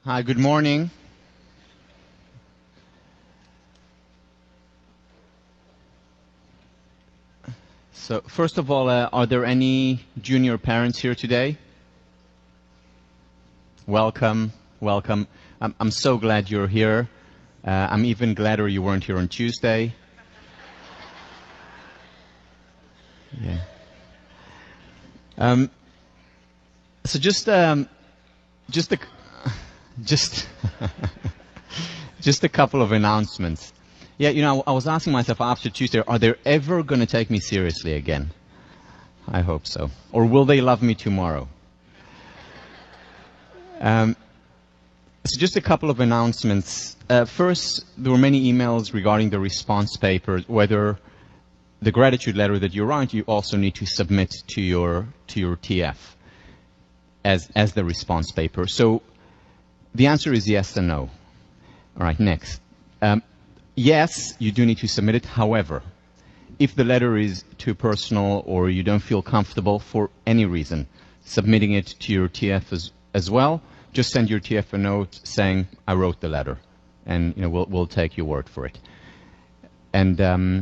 Hi, good morning. So, first of all, are there any junior parents here today? Welcome, welcome. I'm so glad you're here. I'm even gladder you weren't here on Tuesday. Yeah. So just a couple of announcements. Yeah, I was asking myself after Tuesday, are they ever going to take me seriously again? I hope so. Or will they love me tomorrow? So just a couple of announcements. First, there were many emails regarding the response papers, whether the gratitude letter that you write, you also need to submit to your TF as the response paper. So the answer is yes and no. All right, next. Yes, you do need to submit it. However, if the letter is too personal or you don't feel comfortable for any reason submitting it to your TF as well, just send your TF a note saying, I wrote the letter, and we'll take your word for it. And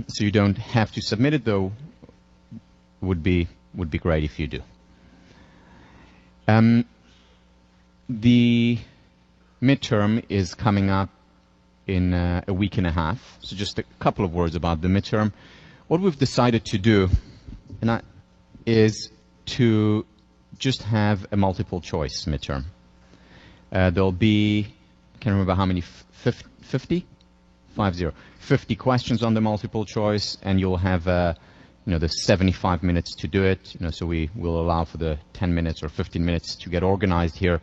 so you don't have to submit it, though. Would be great if you do. The midterm is coming up in a week and a half. So just a couple of words about the midterm. What we've decided to do is to just have a multiple choice midterm. There'll be, I can't remember how many, 50 questions on the multiple choice, and you'll have the 75 minutes to do it. So we will allow for the 10 minutes or 15 minutes to get organized here.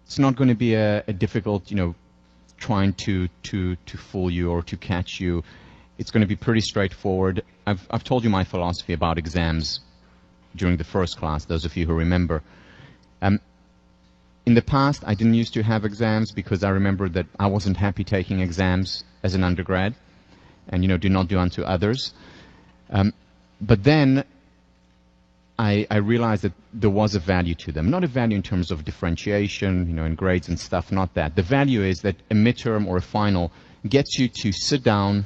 It's not going to be a difficult, trying to fool you or to catch you. It's going to be pretty straightforward. I've told you my philosophy about exams during the first class, those of you who remember. In the past, I didn't used to have exams because I remember that I wasn't happy taking exams as an undergrad and, do not do unto others. But then I realized that there was a value to them. Not a value in terms of differentiation, in grades and stuff, not that. The value is that a midterm or a final gets you to sit down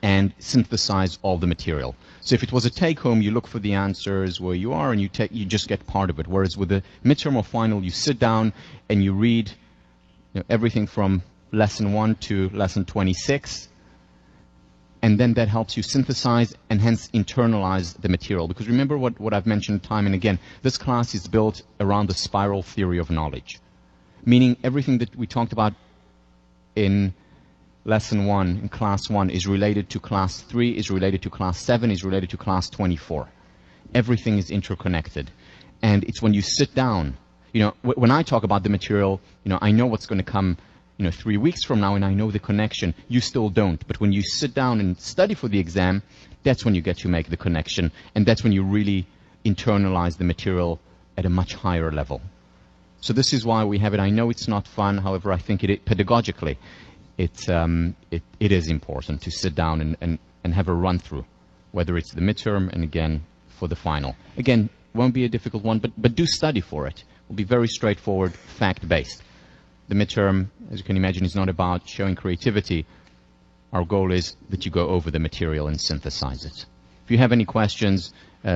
and synthesize all the material. So if it was a take-home, you look for the answers where you are and you just get part of it. Whereas with a midterm or final, you sit down and you read everything from lesson 1 to lesson 26. And then that helps you synthesize and hence internalize the material. Because remember what I've mentioned time and again, this class is built around the spiral theory of knowledge. Meaning everything that we talked about in lesson 1, in class 1, is related to class 3, is related to class 7, is related to class 24. Everything is interconnected. And it's when you sit down, when I talk about the material, I know what's going to come 3 weeks from now, and I know the connection. You still don't. But when you sit down and study for the exam, that's when you get to make the connection. And that's when you really internalize the material at a much higher level. So this is why we have it. I know it's not fun. However, I think pedagogically, it is important to sit down and have a run-through, whether it's the midterm and, again, for the final. Again, won't be a difficult one, but do study for it. It will be very straightforward, fact-based. The midterm, as you can imagine, is not about showing creativity. Our goal is that you go over the material and synthesize it. If you have any questions,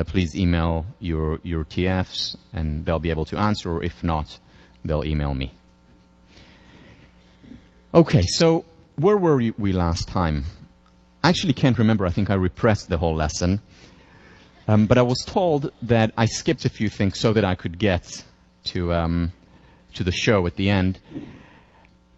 please email your TFs, and they'll be able to answer, or if not, they'll email me. Okay, so where were we last time? I actually can't remember. I think I repressed the whole lesson. But I was told that I skipped a few things so that I could get to the show at the end.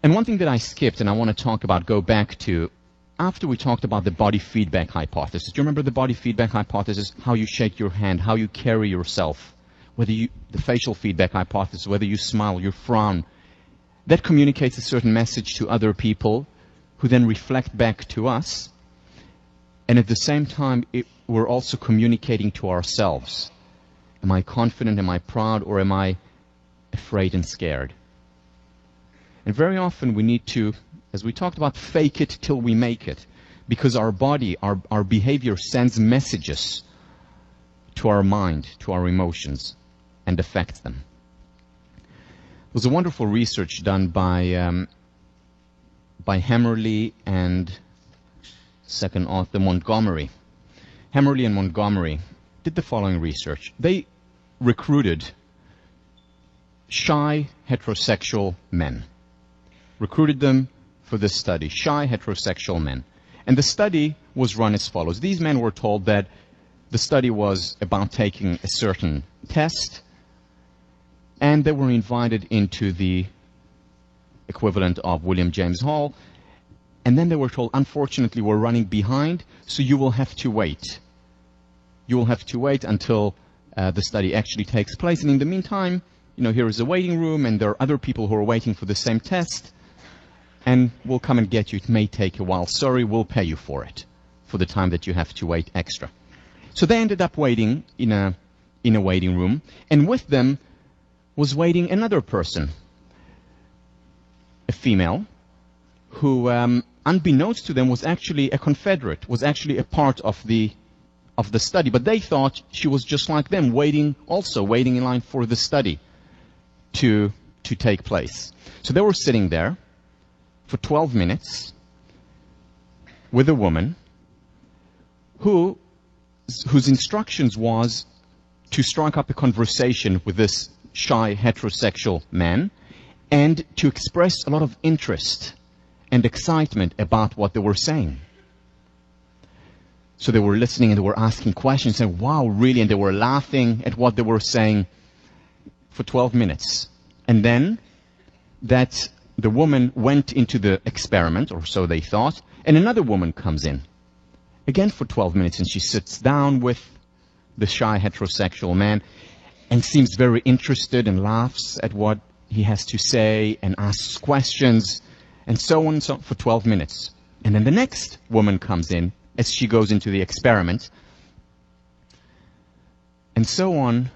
And one thing that I skipped and I want to go back to, after we talked about the body feedback hypothesis. Do you remember the body feedback hypothesis? How you shake your hand, how you carry yourself, the facial feedback hypothesis, whether you smile, you frown. That communicates a certain message to other people who then reflect back to us. And at the same time, we're also communicating to ourselves. Am I confident? Am I proud? Or am I afraid and scared? And very often we need to, as we talked about, fake it till we make it. Because our body, our behavior sends messages to our mind, to our emotions, and affects them. was a wonderful research done by Hammerly and second author Montgomery. Hammerly and Montgomery did the following research. They recruited shy heterosexual men. Recruited them for this study, shy heterosexual men. And the study was run as follows. These men were told that the study was about taking a certain test, and they were invited into the equivalent of William James Hall, and then they were told, unfortunately, we're running behind, so you will have to wait. You will have to wait until the study actually takes place, and in the meantime, here is a waiting room, and there are other people who are waiting for the same test, and we'll come and get you. It may take a while. Sorry, we'll pay you for it, for the time that you have to wait extra. So they ended up waiting in a waiting room, and with them was waiting another person, a female, who, unbeknownst to them, was actually a Confederate, was actually a part of the study. But they thought she was just like them, waiting in line for the study to take place. So they were sitting there for 12 minutes with a woman whose instructions was to strike up a conversation with this shy heterosexual man and to express a lot of interest and excitement about what they were saying. So they were listening and they were asking questions and, wow, really? And they were laughing at what they were saying for 12 minutes. And then the woman went into the experiment, or so they thought, and another woman comes in, again for 12 minutes, and she sits down with the shy heterosexual man and seems very interested and laughs at what he has to say and asks questions and so on and so on for 12 minutes. And then the next woman comes in as she goes into the experiment, and so on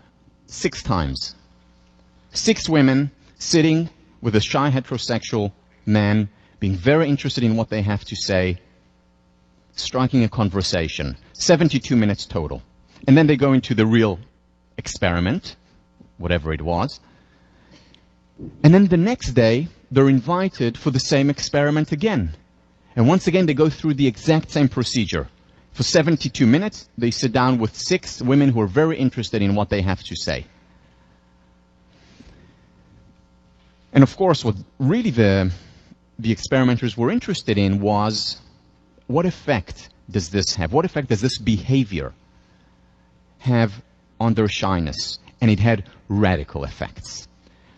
6 times. 6 women sitting with a shy heterosexual man, being very interested in what they have to say, striking a conversation. 72 minutes total. And then they go into the real experiment, whatever it was. And then the next day, they're invited for the same experiment again. And once again, they go through the exact same procedure. For 72 minutes, they sit down with 6 women who are very interested in what they have to say. And of course, what really the experimenters were interested in was, what effect does this have? What effect does this behavior have on their shyness? And it had radical effects.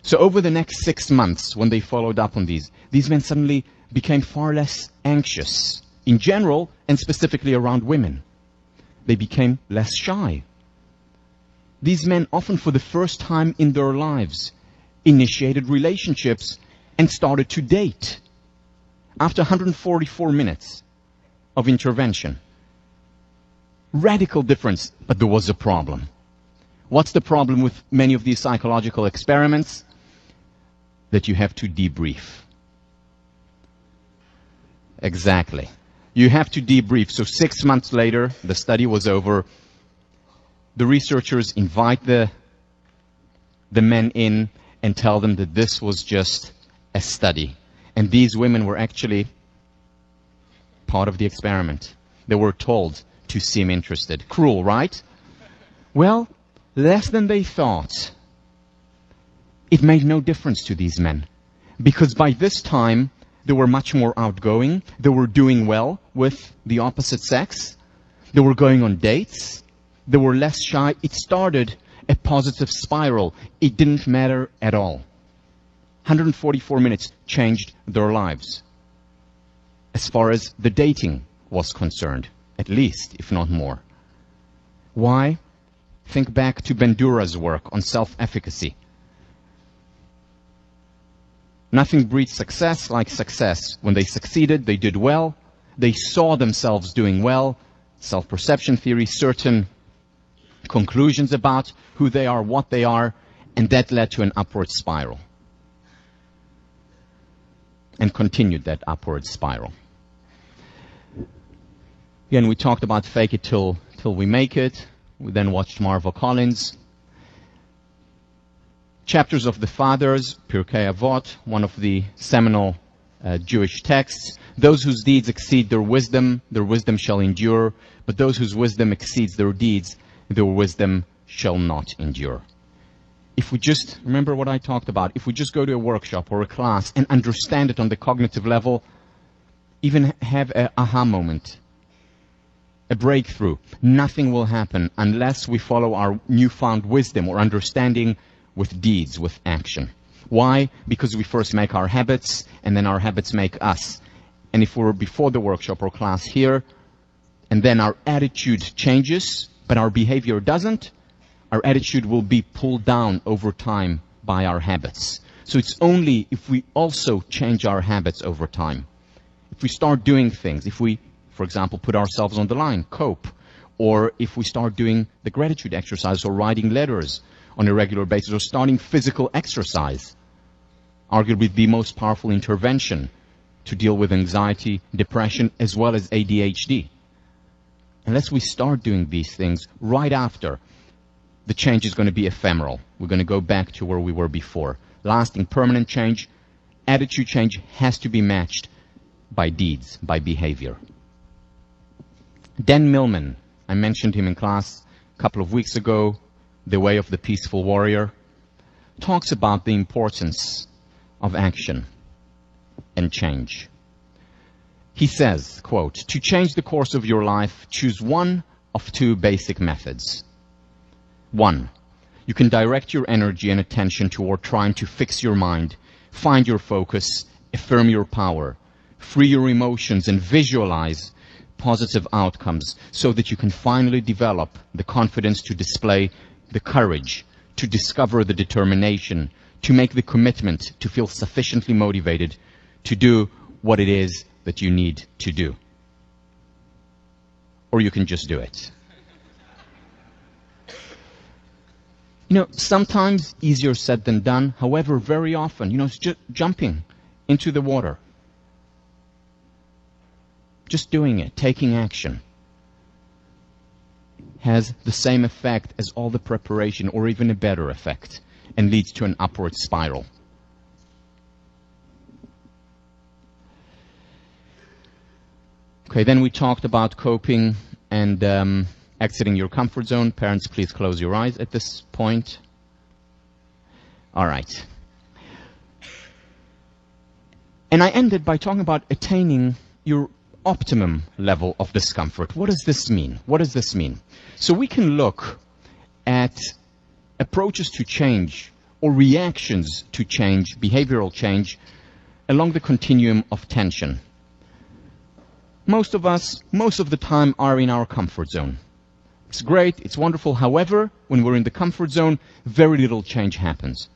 So over the next 6 months, when they followed up on these men suddenly became far less anxious in general and specifically around women. They became less shy. These men, often for the first time in their lives, initiated relationships and started to date after 144 minutes of intervention. Radical difference, but there was a problem. What's the problem with many of these psychological experiments? That you have to debrief. Exactly. You have to debrief. So 6 months later, the study was over. The researchers invite the men in and tell them that this was just a study. And these women were actually part of the experiment. They were told to seem interested. Cruel, right? Well, less than they thought. It made no difference to these men. Because by this time, they were much more outgoing. They were doing well with the opposite sex. They were going on dates. They were less shy. It started a positive spiral. It didn't matter at all. 144 minutes changed their lives. As far as the dating was concerned, at least, if not more. Why? Think back to Bandura's work on self-efficacy. Nothing breeds success like success. When they succeeded, they did well. They saw themselves doing well. Self-perception theory, certain conclusions about who they are, what they are, and that led to an upward spiral. And continued that upward spiral. Again, we talked about fake it till we make it. We then watched Marva Collins. Chapters of the Fathers, Pirkei Avot, one of the seminal Jewish texts. Those whose deeds exceed their wisdom shall endure, but those whose wisdom exceeds their deeds, their wisdom shall not endure. If we just, remember what I talked about, if we just go to a workshop or a class and understand it on the cognitive level, even have an aha moment, a breakthrough, nothing will happen unless we follow our newfound wisdom or understanding with deeds, with action. Why? Because we first make our habits, and then our habits make us. And if we're before the workshop or class here, and then our attitude changes, but our behavior doesn't, our attitude will be pulled down over time by our habits. So it's only if we also change our habits over time. If we start doing things, if we, for example, put ourselves on the line, cope, or if we start doing the gratitude exercise or writing letters on a regular basis or starting physical exercise, arguably the most powerful intervention to deal with anxiety, depression, as well as ADHD. Unless we start doing these things right after, the change is going to be ephemeral. We're going to go back to where we were before. Lasting, permanent change, attitude change has to be matched by deeds, by behavior. Dan Millman, I mentioned him in class a couple of weeks ago, The Way of the Peaceful Warrior, talks about the importance of action and change. He says, quote, "To change the course of your life, choose one of two basic methods. One, you can direct your energy and attention toward trying to fix your mind, find your focus, affirm your power, free your emotions, and visualize positive outcomes so that you can finally develop the confidence to display the courage, to discover the determination, to make the commitment, to feel sufficiently motivated to do what it is that you need to do. Or you can just do it." You know, sometimes easier said than done. However, very often, you know, it's just jumping into the water. Just doing it, taking action, has the same effect as all the preparation, or even a better effect, and leads to an upward spiral. Okay, then we talked about coping and exiting your comfort zone. Parents, please close your eyes at this point. All right. And I ended by talking about attaining your optimum level of discomfort. What does this mean? What does this mean? So we can look at approaches to change or reactions to change, behavioral change, along the continuum of tension. Most of us, most of the time, are in our comfort zone. It's great, it's wonderful. However, when we're in the comfort zone, very little change happens.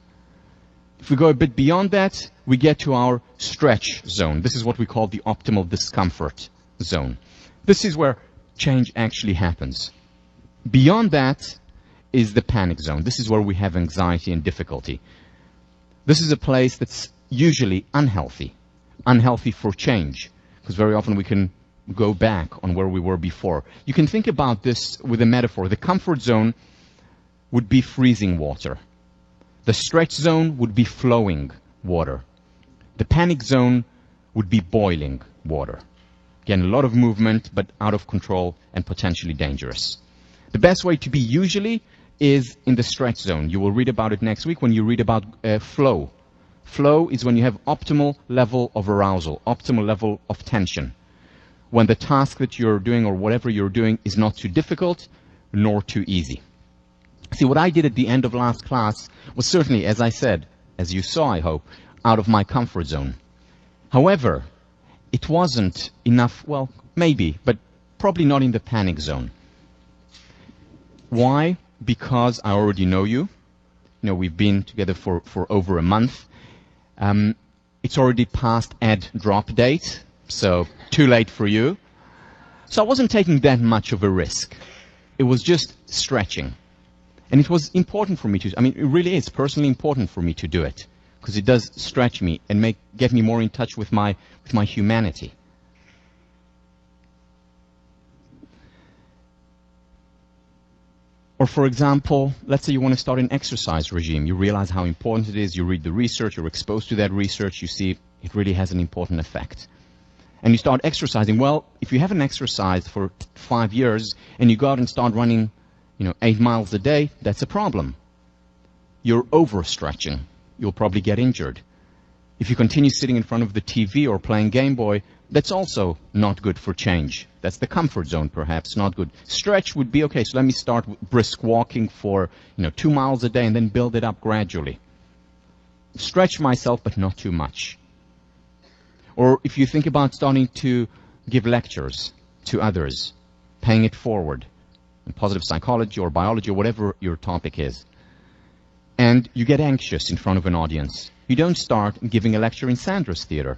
If we go a bit beyond that, we get to our stretch zone. This is what we call the optimal discomfort zone. This is where change actually happens. Beyond that is the panic zone. This is where we have anxiety and difficulty. This is a place that's usually unhealthy. Unhealthy for change, because very often we can go back on where we were before. You can think about this with a metaphor. The comfort zone would be freezing water. The stretch zone would be flowing water. The panic zone would be boiling water. Again, a lot of movement, but out of control and potentially dangerous. The best way to be usually is in the stretch zone. You will read about it next week when you read about flow. Flow is when you have optimal level of arousal, optimal level of tension. When the task that you're doing or whatever you're doing is not too difficult nor too easy. See, what I did at the end of last class was certainly, as I said, as you saw, I hope, out of my comfort zone. However, it wasn't enough, well, maybe, but probably not in the panic zone. Why? Because I already know you. You know, we've been together for over a month. It's already past ad drop date, so too late for you. So I wasn't taking that much of a risk. It was just stretching. And it was important for me to, I mean, it really is personally important for me to do it, because it does stretch me and get me more in touch with my humanity. Or for example, let's say you want to start an exercise regime. You realize how important it is, you read the research, you're exposed to that research, you see it really has an important effect. And you start exercising. Well, if you haven't exercised for 5 years and you go out and start running, 8 miles a day, that's a problem. You're overstretching. You'll probably get injured. If you continue sitting in front of the TV or playing Game Boy, that's also not good for change. That's the comfort zone, perhaps, not good. Stretch would be, okay, so let me start with brisk walking for, 2 miles a day and then build it up gradually. Stretch myself, but not too much. Or if you think about starting to give lectures to others, paying it forward in positive psychology or biology or whatever your topic is, and you get anxious in front of an audience, you don't start giving a lecture in Sandra's theater.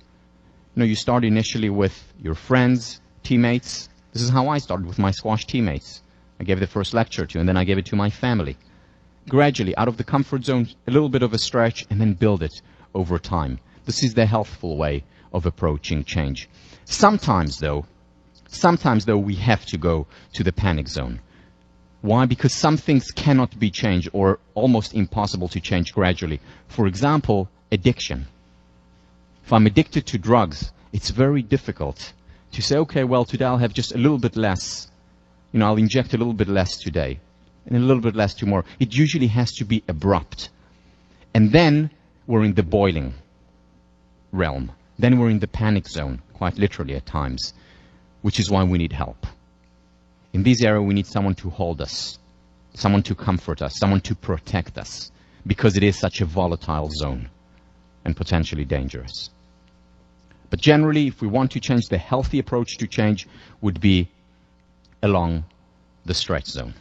You start initially with your friends, teammates. This is how I started with my squash teammates. I gave the first lecture to, and then I gave it to my family. Gradually, out of the comfort zone, a little bit of a stretch, and then build it over time. This is the healthful way of approaching change. Sometimes though, we have to go to the panic zone. Why? Because some things cannot be changed or almost impossible to change gradually. For example, addiction. If I'm addicted to drugs, it's very difficult to say, okay, well, today I'll have just a little bit less. I'll inject a little bit less today and a little bit less tomorrow. It usually has to be abrupt. And then we're in the boiling realm. Then we're in the panic zone, quite literally at times, which is why we need help. In this area, we need someone to hold us, someone to comfort us, someone to protect us, because it is such a volatile zone and potentially dangerous. But generally, if we want to change, the healthy approach to change would be along the stretch zone.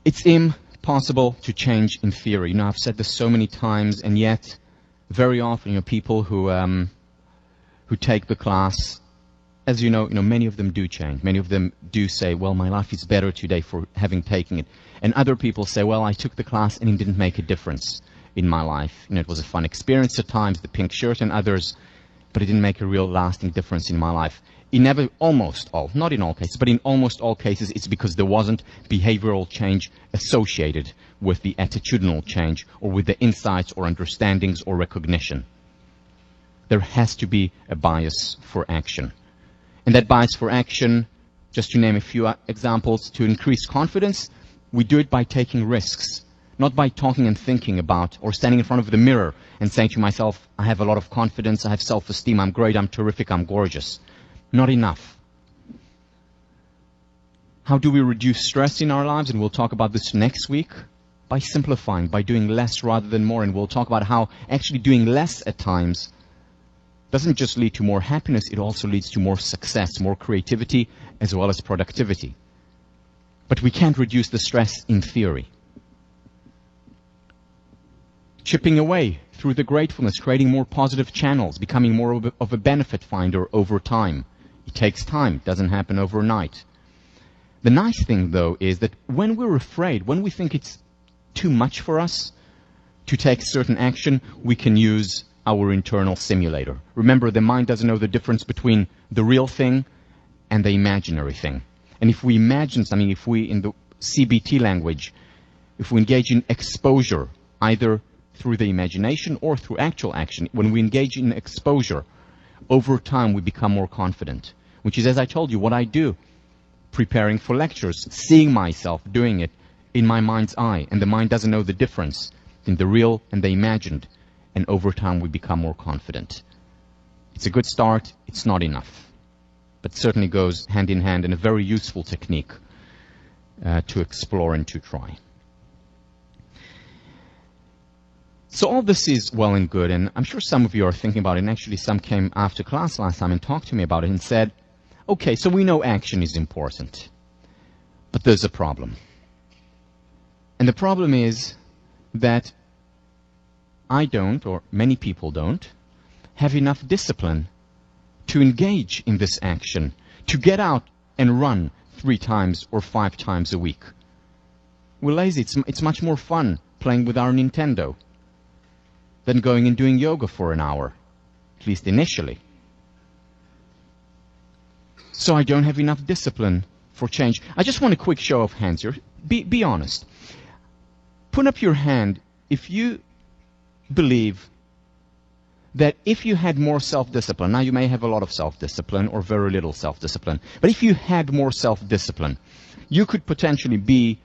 It's impossible to change in theory. I've said this so many times, and yet very often, people who take the class, as you know, many of them do change. Many of them do say, well, my life is better today for having taken it. And other people say, well, I took the class and it didn't make a difference in my life. It was a fun experience at times, the pink shirt and others, but it didn't make a real lasting difference in my life. Not in all cases, but in almost all cases, it's because there wasn't behavioral change associated with the attitudinal change or with the insights or understandings or recognition. There has to be a bias for action. And that bias for action, just to name a few examples, to increase confidence, we do it by taking risks, not by talking and thinking about or standing in front of the mirror and saying to myself, I have a lot of confidence, I have self-esteem, I'm great, I'm terrific, I'm gorgeous. Not enough. How do we reduce stress in our lives? And we'll talk about this next week. By simplifying, by doing less rather than more. And we'll talk about how actually doing less at times doesn't just lead to more happiness, it also leads to more success, more creativity, as well as productivity. But we can't reduce the stress in theory. Chipping away through the gratefulness, creating more positive channels, becoming more of a benefit finder over time. It takes time, it doesn't happen overnight. The nice thing, though, is that when we're afraid, when we think it's too much for us to take certain action, we can use our internal simulator. Remember, the mind doesn't know the difference between the real thing and the imaginary thing. And if we imagine something, if we, in the CBT language, if we engage in exposure, either through the imagination or through actual action, when we engage in exposure, over time we become more confident, which is, as I told you, what I do preparing for lectures, seeing myself doing it in my mind's eye, and the mind doesn't know the difference in the real and the imagined, and over time we become more confident. It's a good start, it's not enough, but certainly goes hand in hand and a very useful technique to explore and to try. So all this is well and good, and I'm sure some of you are thinking about it, and actually some came after class last time and talked to me about it and said, okay, so we know action is important, but there's a problem. And the problem is that I don't, or many people don't, have enough discipline to engage in this action, to get out and run 3 times or 5 times a week. We're lazy. It's much more fun playing with our Nintendo than going and doing yoga for an hour, at least initially. So I don't have enough discipline for change. I just want a quick show of hands here. Be honest. Put up your hand if you believe that if you had more self-discipline, now you may have a lot of self-discipline or very little self-discipline, but if you had more self-discipline, you could potentially be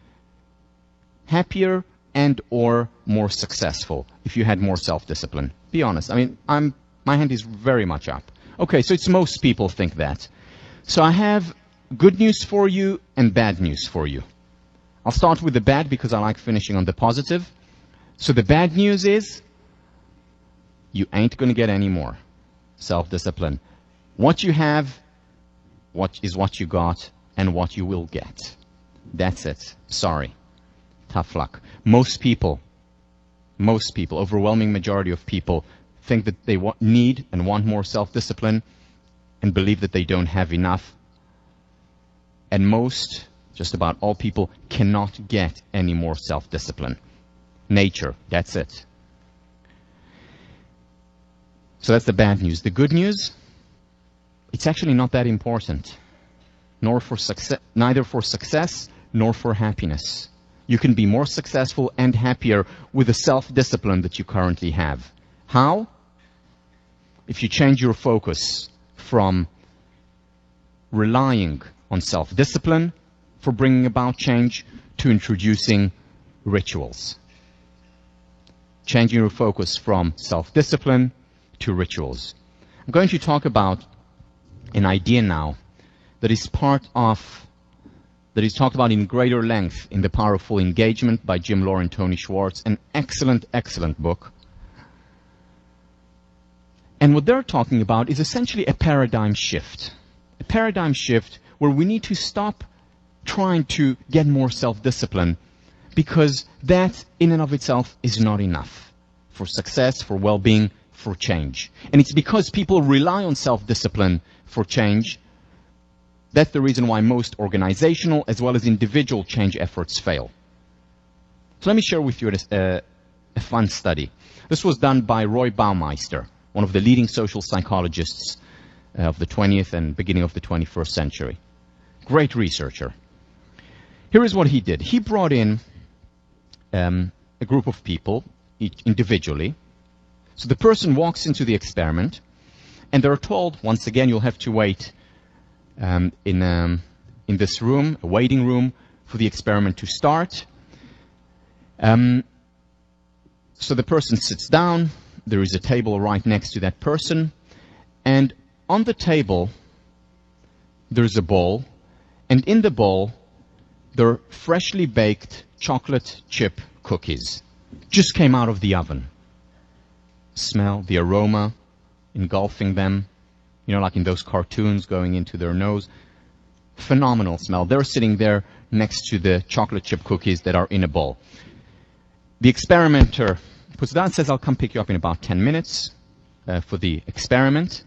happier and or more successful if you had more self-discipline. Be honest. I mean, my hand is very much up. Okay, so it's most people think that. So I have good news for you and bad news for you. I'll start with the bad because I like finishing on the positive. So the bad news is you ain't going to get any more self-discipline. What you have, what you got, and what you will get. That's it. Sorry. Tough luck. Most people, overwhelming majority of people, think that they need and want more self-discipline and believe that they don't have enough. And most, just about all people, cannot get any more self-discipline. Nature, that's it. So that's the bad news. The good news, it's actually not that important, neither for success nor for happiness. You can be more successful and happier with the self-discipline that you currently have. How? If you change your focus from relying on self-discipline for bringing about change to introducing rituals. Changing your focus from self-discipline to rituals. I'm going to talk about an idea now that is talked about in greater length in The Powerful Engagement by Jim Lohr and Tony Schwartz, an excellent, excellent book. And what they're talking about is essentially a paradigm shift. A paradigm shift where we need to stop trying to get more self-discipline because that in and of itself is not enough for success, for well-being, for change. And it's because people rely on self-discipline for change. That's the reason why most organizational as well as individual change efforts fail. So let me share with you a fun study. This was done by Roy Baumeister, one of the leading social psychologists of the 20th and beginning of the 21st century. Great researcher. Here is what he did. He brought in a group of people, each individually. So the person walks into the experiment, and they're told, once again, you'll have to wait in this room, a waiting room, for the experiment to start. So the person sits down. There is a table right next to that person. And on the table, there's a bowl. And in the bowl, there are freshly baked chocolate chip cookies. Just came out of the oven. Smell the aroma engulfing them, you know, like in those cartoons going into their nose. Phenomenal smell. They're sitting there next to the chocolate chip cookies that are in a bowl. The experimenter puts it down and says, I'll come pick you up in about 10 minutes for the experiment.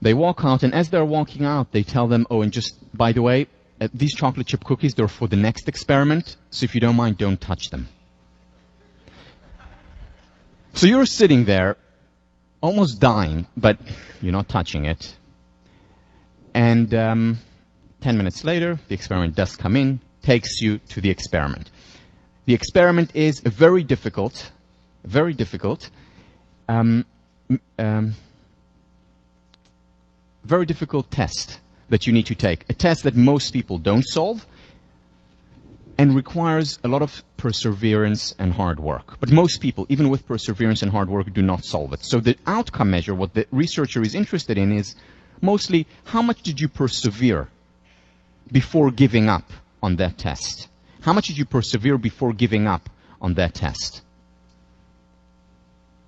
They walk out, and as they're walking out, they tell them, oh, and just, by the way, these chocolate chip cookies, they're for the next experiment, so if you don't mind, don't touch them. So you're sitting there, almost dying, but you're not touching it. And 10 minutes later, the experiment does come in, takes you to the experiment. The experiment is a very difficult test that you need to take. A test that most people don't solve and requires a lot of perseverance and hard work. But most people, even with perseverance and hard work, do not solve it. So the outcome measure, what the researcher is interested in, is mostly how much did you persevere before giving up on that test? How much did you persevere before giving up on that test?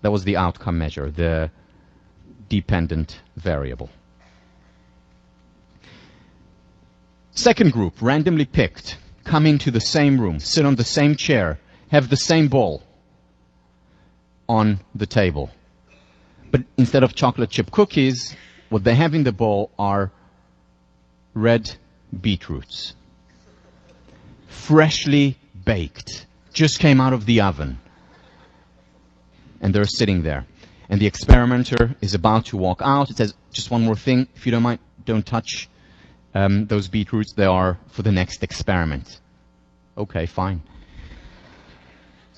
That was the outcome measure, the dependent variable. Second group, randomly picked, come into the same room, sit on the same chair, have the same bowl on the table. But instead of chocolate chip cookies, what they have in the bowl are red beetroots. Freshly baked. Just came out of the oven. And they're sitting there. And the experimenter is about to walk out. It says, just one more thing, if you don't mind, don't touch those beetroots, they are for the next experiment. Okay, fine.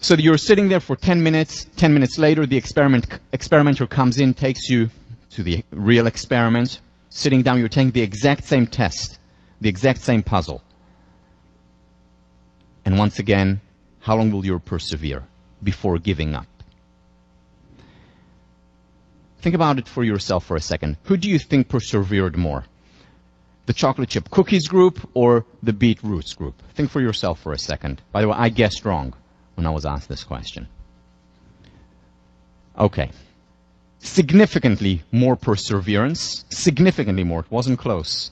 So you're sitting there for 10 minutes. 10 minutes later, the experimenter comes in, takes you to the real experiment. Sitting down, you're taking the exact same test, the exact same puzzle. And once again, how long will you persevere before giving up? Think about it for yourself for a second. Who do you think persevered more? The chocolate chip cookies group or the beetroots group? Think for yourself for a second. By the way, I guessed wrong when I was asked this question. Okay. Significantly more perseverance. Significantly more. It wasn't close.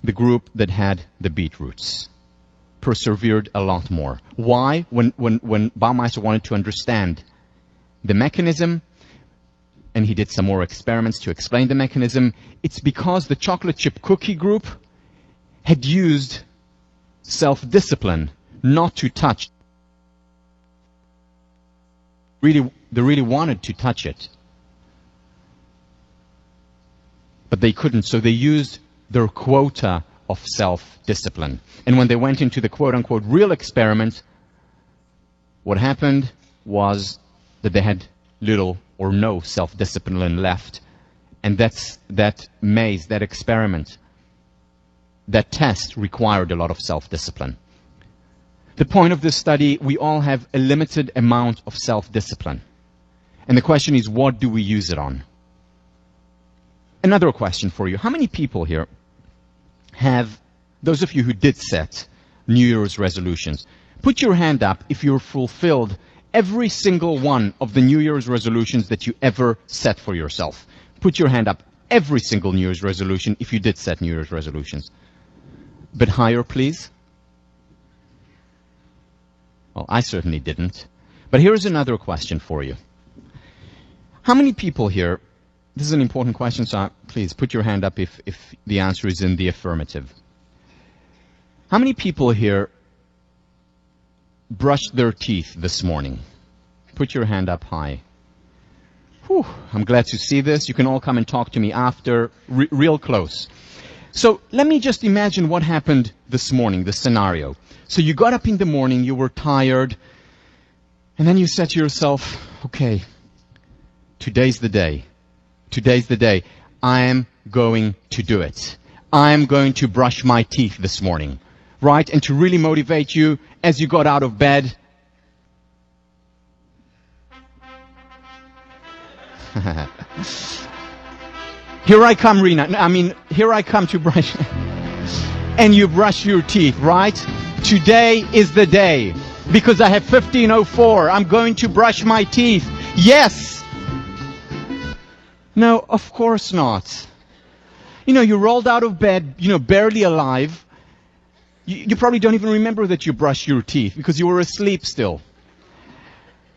The group that had the beetroots persevered a lot more. Why? When Baumeister wanted to understand the mechanism, and he did some more experiments to explain the mechanism, it's because the chocolate chip cookie group had used self-discipline not to touch. They really wanted to touch it. But they couldn't, so they used their quota of self-discipline. And when they went into the quote-unquote real experiment, what happened was that they had little or no self-discipline left. And that maze, that experiment, that test required a lot of self-discipline. The point of this study, we all have a limited amount of self-discipline. And the question is, what do we use it on? Another question for you. How many people here have, those of you who did set New Year's resolutions, put your hand up if you're fulfilled every single one of the New Year's resolutions that you ever set for yourself. Put your hand up every single New Year's resolution if you did set New Year's resolutions. But higher, please. Well, I certainly didn't. But here's another question for you. How many people here, this is an important question, so please put your hand up if the answer is in the affirmative. How many people here brushed their teeth this morning? Put your hand up high. Whew, I'm glad to see this. You can all come and talk to me after, real close. So let me just imagine what happened this morning, the scenario. So you got up in the morning, you were tired, and then you said to yourself, okay, today's the day. Today's the day. I'm going to do it. I'm going to brush my teeth this morning. Right? And to really motivate you as you got out of bed. Here I come, Rena. Here I come to brush. And you brush your teeth, right? Today is the day. Because I have 15:04. I'm going to brush my teeth. Yes! No, of course not. You rolled out of bed, barely alive. You probably don't even remember that you brushed your teeth because you were asleep still.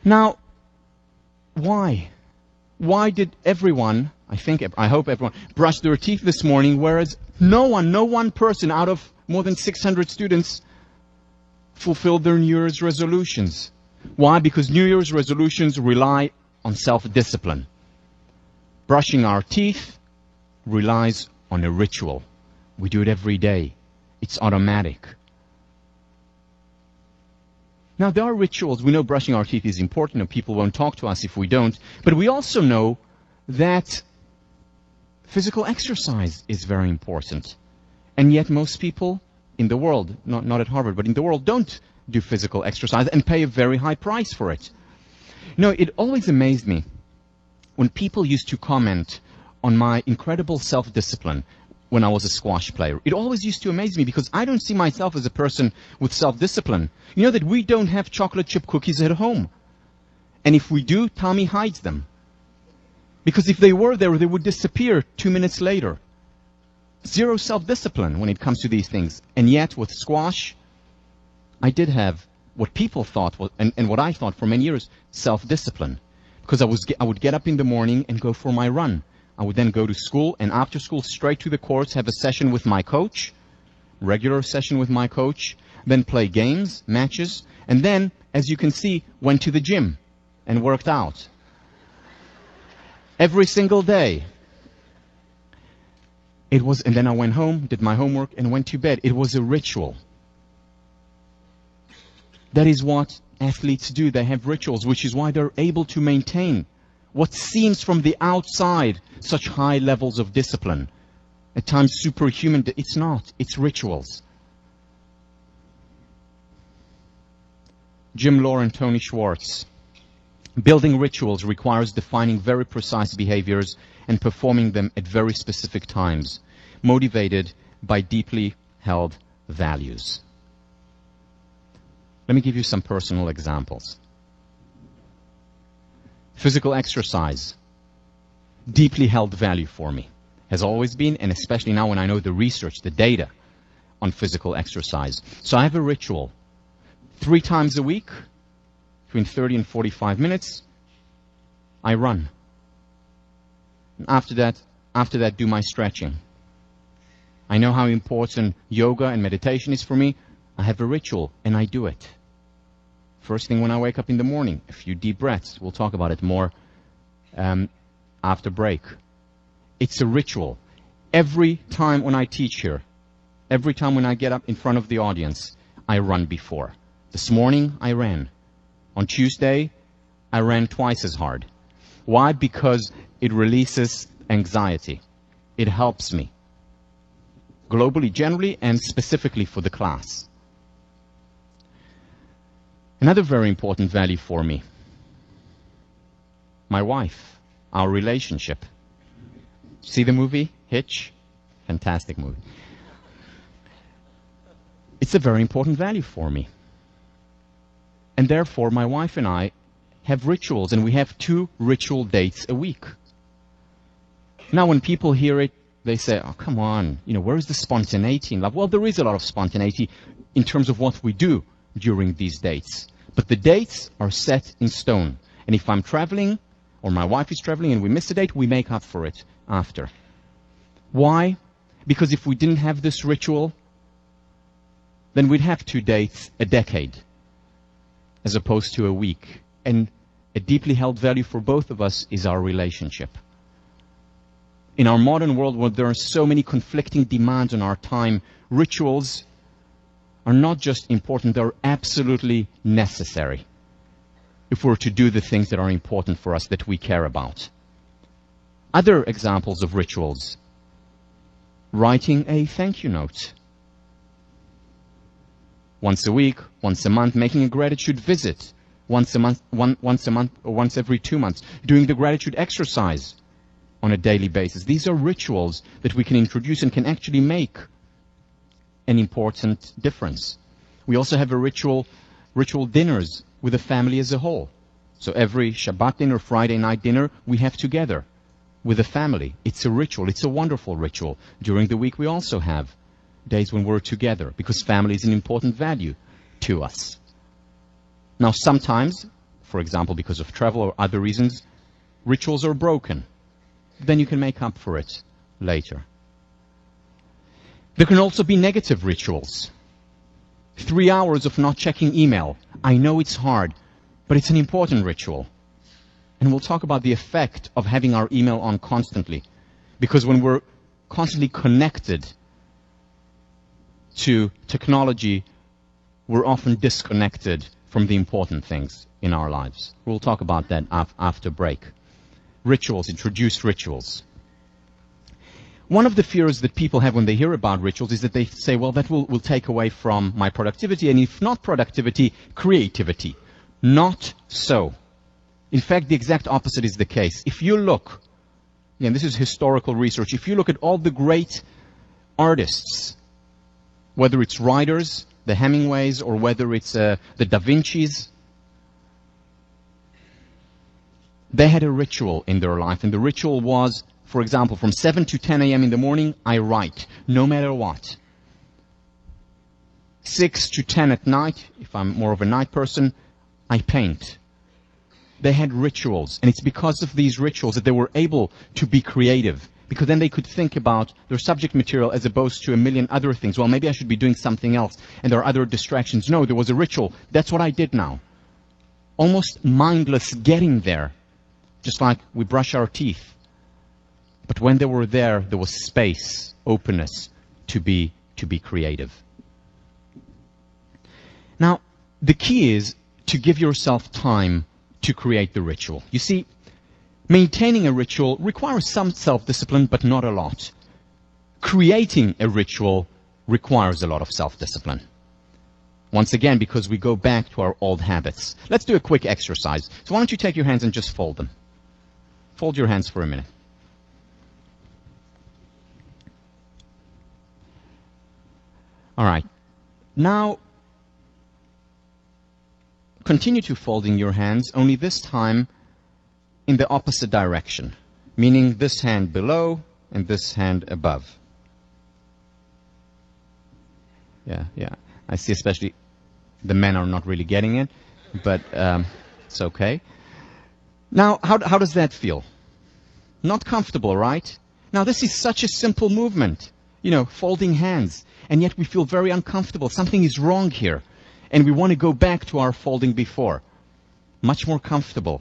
Now, why? Why did everyone, I hope everyone, brush their teeth this morning, whereas no one person out of more than 600 students fulfilled their New Year's resolutions? Why? Because New Year's resolutions rely on self-discipline. Brushing our teeth relies on a ritual. We do it every day. It's automatic. Now, there are rituals. We know brushing our teeth is important, and people won't talk to us if we don't. But we also know that physical exercise is very important. And yet most people in the world, not at Harvard, but in the world, don't do physical exercise and pay a very high price for it. It always amazed me when people used to comment on my incredible self-discipline when I was a squash player. It always used to amaze me because I don't see myself as a person with self-discipline. You know that we don't have chocolate chip cookies at home. And if we do, Tommy hides them. Because if they were there, they would disappear 2 minutes later. Zero self-discipline when it comes to these things. And yet, with squash, I did have what people thought, was, and what I thought for many years, self-discipline. Because I would get up in the morning and go for my run. I would then go to school, and after school, straight to the courts, have a session with my coach, regular session with my coach, then play games, matches, and then, as you can see, went to the gym and worked out. Every single day. And then I went home, did my homework, and went to bed. It was a ritual. That is what athletes do. They have rituals, which is why they're able to maintain what seems from the outside such high levels of discipline. At times superhuman. It's not. It's rituals. Jim Lohr and Tony Schwartz. Building rituals requires defining very precise behaviors and performing them at very specific times, motivated by deeply held values. Let me give you some personal examples. Physical exercise, deeply held value for me, has always been, and especially now when I know the research, the data on physical exercise. So I have a ritual. 3 times a week, between 30 and 45 minutes, I run. After that, do my stretching. I know how important yoga and meditation is for me. I have a ritual, and I do it. First thing when I wake up in the morning, a few deep breaths. We'll talk about it more after break. It's a ritual. Every time when I teach here, every time when I get up in front of the audience, I run before. This morning, I ran. On Tuesday, I ran twice as hard. Why? Because it releases anxiety. It helps me. Globally, generally, and specifically for the class. Another very important value for me. My wife, our relationship. See the movie, Hitch? Fantastic movie. It's a very important value for me. And therefore, my wife and I have rituals, and we have 2 ritual dates a week. Now, when people hear it, they say, oh, come on, where is the spontaneity in love? Well, there is a lot of spontaneity in terms of what we do during these dates. But the dates are set in stone. And if I'm traveling, or my wife is traveling, and we miss a date, we make up for it after. Why? Because if we didn't have this ritual, then we'd have 2 dates a decade, as opposed to a week. And a deeply held value for both of us is our relationship. In our modern world where there are so many conflicting demands on our time, rituals are not just important, they're absolutely necessary if we're to do the things that are important for us, that we care about. Other examples of rituals: writing a thank you note. Once a week, once a month, making a gratitude visit. Once a month, or once every 2 months. Doing the gratitude exercise on a daily basis. These are rituals that we can introduce and can actually make an important difference. We also have a ritual dinners with the family as a whole. So every Shabbat dinner, Friday night dinner, we have together with the family. It's a ritual. It's a wonderful ritual. During the week, we also have days when we're together, because family is an important value to us. Now, sometimes, for example, because of travel or other reasons, rituals are broken. Then you can make up for it later. There can also be negative rituals. 3 hours of not checking email. I know it's hard, but it's an important ritual. And we'll talk about the effect of having our email on constantly. Because when we're constantly connected to technology, we're often disconnected from the important things in our lives. We'll talk about that after break. Rituals, introduce rituals. One of the fears that people have when they hear about rituals is that they say, well, that will take away from my productivity, and if not productivity, creativity. Not so. In fact, the exact opposite is the case. If you look, and this is historical research, if you look at all the great artists, whether it's writers, the Hemingways, or whether it's the Da Vinci's, they had a ritual in their life, and the ritual was, for example, from 7 to 10 a.m. in the morning, I write, no matter what. 6 to 10 at night, if I'm more of a night person, I paint. They had rituals, and it's because of these rituals that they were able to be creative, because then they could think about their subject material as opposed to a million other things. Well, maybe I should be doing something else, and there are other distractions. No, there was a ritual. That's what I did now. Almost mindless getting there, just like we brush our teeth. But when they were there was space, openness to be creative. Now, the key is to give yourself time to create the ritual. You see, maintaining a ritual requires some self-discipline, but not a lot. Creating a ritual requires a lot of self-discipline. Once again, because we go back to our old habits. Let's do a quick exercise. So why don't you take your hands and just fold them? Fold your hands for a minute. All right. Now, continue to folding your hands, only this time in the opposite direction, meaning this hand below and this hand above. Yeah. I see especially the men are not really getting it, but it's okay. Now, how does that feel? Not comfortable, right? Now, this is such a simple movement, folding hands, and yet we feel very uncomfortable. Something is wrong here, and we want to go back to our folding before. Much more comfortable.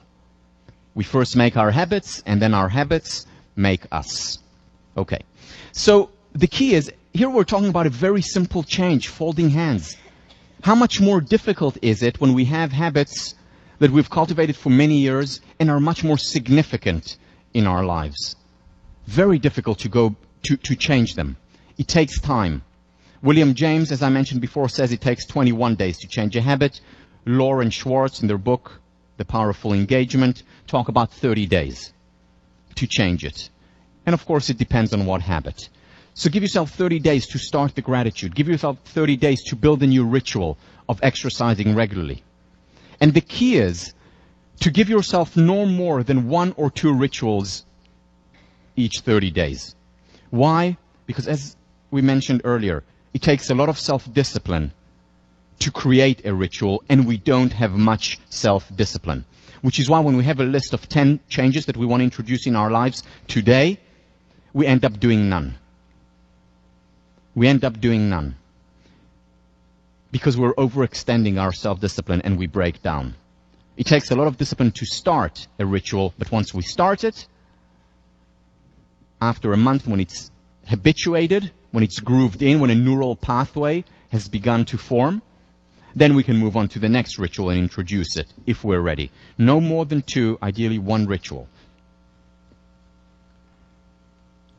We first make our habits, and then our habits make us. Okay. So the key is, here we're talking about a very simple change, folding hands. How much more difficult is it when we have habits that we've cultivated for many years and are much more significant in our lives? Very difficult to change them. It takes time. William James, as I mentioned before, says it takes 21 days to change a habit. Lauren Schwartz, in their book, The Powerful Engagement, talk about 30 days to change it. And of course, it depends on what habit. So give yourself 30 days to start the gratitude. Give yourself 30 days to build a new ritual of exercising regularly. And the key is to give yourself no more than 1 or 2 rituals each 30 days. Why? Because as we mentioned earlier, it takes a lot of self-discipline to create a ritual, and we don't have much self-discipline. Which is why when we have a list of 10 changes that we want to introduce in our lives today, we end up doing none. We end up doing none. Because we're overextending our self-discipline and we break down. It takes a lot of discipline to start a ritual, but once we start it, after a month when it's habituated, when it's grooved in, when a neural pathway has begun to form, then we can move on to the next ritual and introduce it, if we're ready. No more than 2, ideally 1 ritual.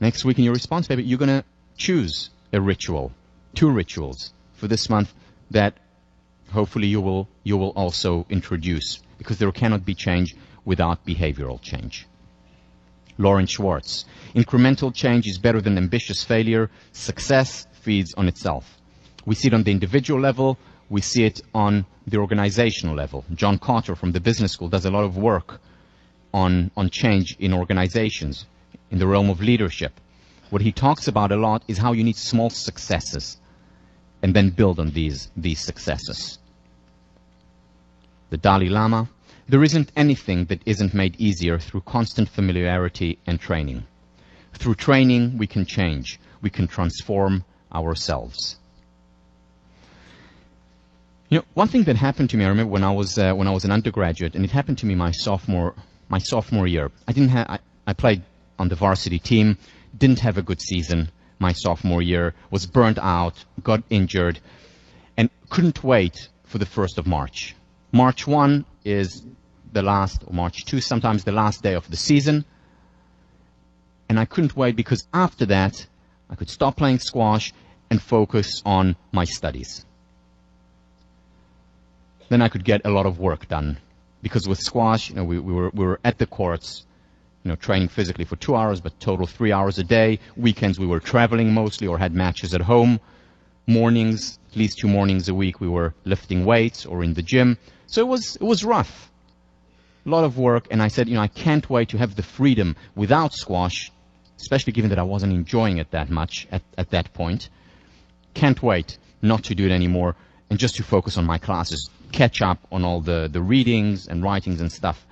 Next week in your response paper, you're going to choose a ritual, 2 rituals for this month that hopefully you will also introduce, because there cannot be change without behavioral change. Lauren Schwartz, incremental change is better than ambitious failure. Success feeds on itself. We see it on the individual level. We see it on the organizational level. John Cotter from the business school does a lot of work on change in organizations, in the realm of leadership. What he talks about a lot is how you need small successes and then build on these successes. The Dalai Lama, there isn't anything that isn't made easier through constant familiarity and training. Through training, we can change. We can transform ourselves. One thing that happened to me, I remember when I was an undergraduate, and it happened to me my sophomore year. I played on the varsity team, didn't have a good season my sophomore year, was burnt out, got injured, and couldn't wait for the 1st of March. March 1 is the last, or March 2, sometimes the last day of the season. And I couldn't wait because after that, I could stop playing squash and focus on my studies. Then I could get a lot of work done. Because with squash, we were at the courts, training physically for 2 hours, but total 3 hours a day. Weekends we were traveling mostly or had matches at home. Mornings, at least 2 mornings a week, we were lifting weights or in the gym. So it was rough. A lot of work, and I said, I can't wait to have the freedom without squash, especially given that I wasn't enjoying it that much at that point. Can't wait not to do it anymore and just to focus on my classes, catch up on all the readings and writings and stuff.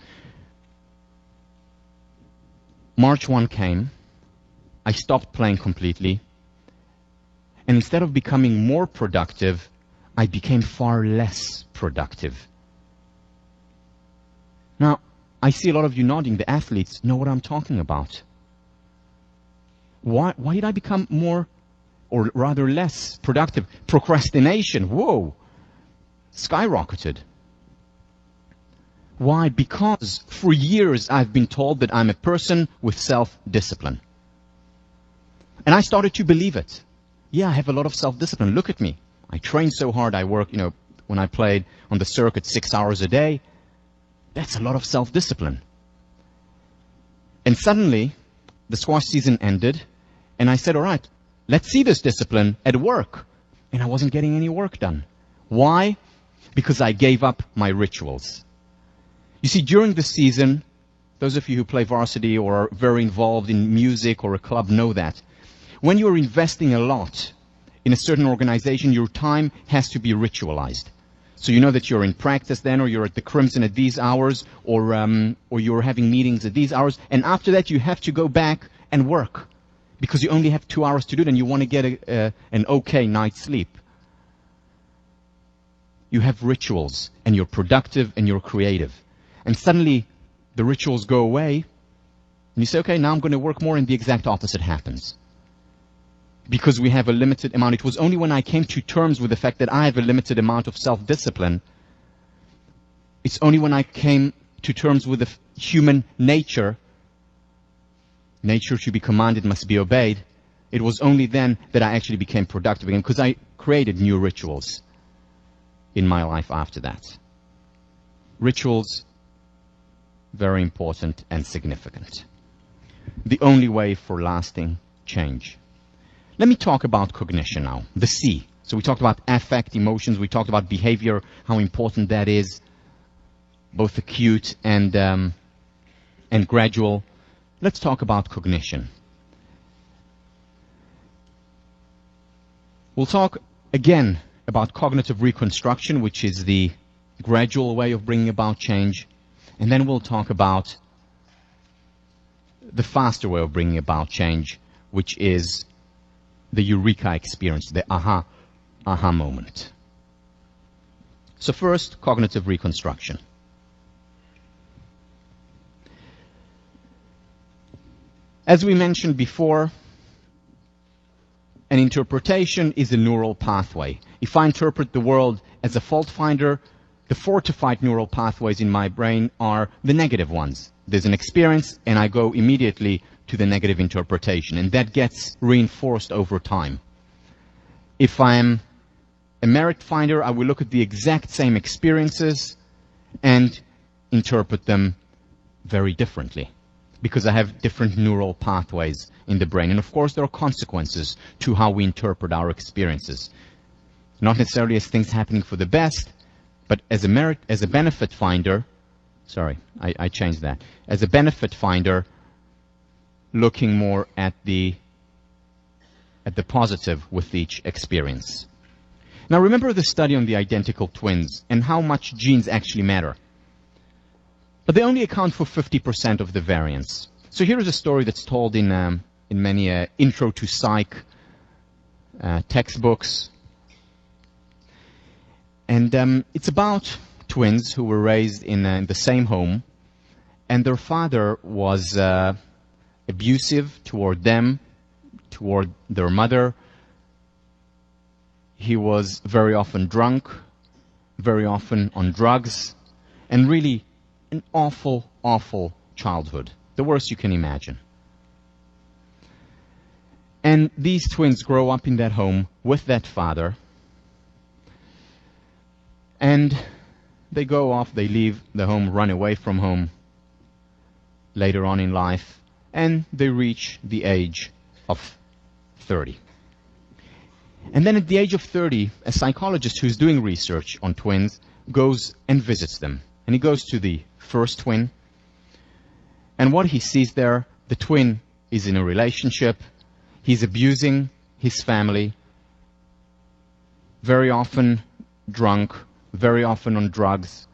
March 1 came, I stopped playing completely, and instead of becoming more productive, I became far less productive. Now, I see a lot of you nodding. The athletes know what I'm talking about. Why did I become more, or rather less productive? Procrastination, whoa, skyrocketed. Why? Because for years I've been told that I'm a person with self-discipline. And I started to believe it. Yeah, I have a lot of self-discipline. Look at me. I train so hard. I work, when I played on the circuit 6 hours a day. That's a lot of self-discipline. And suddenly, the squash season ended, and I said, all right, let's see this discipline at work. And I wasn't getting any work done. Why? Because I gave up my rituals. You see, during the season, those of you who play varsity or are very involved in music or a club know that. When you're investing a lot in a certain organization, your time has to be ritualized. So you know that you're in practice then, or you're at the Crimson at these hours, or you're having meetings at these hours, and after that you have to go back and work because you only have 2 hours to do it and you want to get an okay night's sleep. You have rituals, and you're productive and you're creative. And suddenly the rituals go away, and you say, okay, now I'm going to work more, and the exact opposite happens. Because we have a limited amount. It was only when I came to terms with the fact that I have a limited amount of self-discipline, it's only when I came to terms with the human nature to be commanded must be obeyed, it was only then that I actually became productive again, because I created new rituals in my life after that. Rituals, very important and significant. The only way for lasting change. Let me talk about cognition now, the C. So we talked about affect, emotions, we talked about behavior, how important that is, both acute and gradual. Let's talk about cognition. We'll talk again about cognitive reconstruction, which is the gradual way of bringing about change. And then we'll talk about the faster way of bringing about change, which is the eureka experience, the aha moment. So first, cognitive reconstruction. As we mentioned before, an interpretation is a neural pathway. If I interpret the world as a fault finder, the fortified neural pathways in my brain are the negative ones. There's an experience, and I go immediately to the negative interpretation, and that gets reinforced over time. If I'm a merit finder, I will look at the exact same experiences and interpret them very differently, because I have different neural pathways in the brain. And of course, there are consequences to how we interpret our experiences. Not necessarily as things happening for the best, but as a benefit finder, I changed that. As a benefit finder, looking more at the positive with each experience. Now remember the study on the identical twins and how much genes actually matter. But they only account for 50% of the variance. So here is a story that's told in many intro to psych textbooks. And it's about twins who were raised in the same home, and their father was abusive toward them, toward their mother. He was very often drunk, very often on drugs, and really an awful, awful childhood. The worst you can imagine. And these twins grow up in that home with that father, and they go off, they leave the home, run away from home later on in life, and they reach the age of 30. And then at the age of 30, a psychologist who's doing research on twins goes and visits them. And he goes to the first twin, and what he sees there, the twin is in a relationship, he's abusing his family, very often drunk, very often on drugs.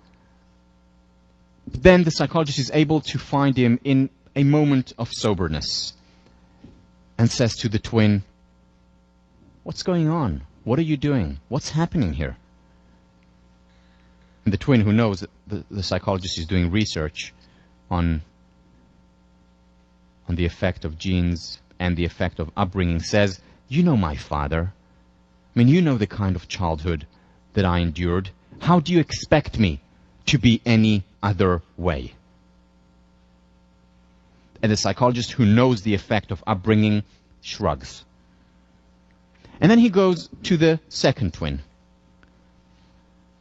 Then the psychologist is able to find him in a moment of soberness and says to the twin, "What's going on? What are you doing? What's happening here?" And the twin, who knows that the psychologist is doing research on the effect of genes and the effect of upbringing says, you know my father. I mean, you know the kind of childhood that I endured. How do you expect me to be any other way? And the psychologist who knows the effect of upbringing shrugs. And then he goes to the second twin.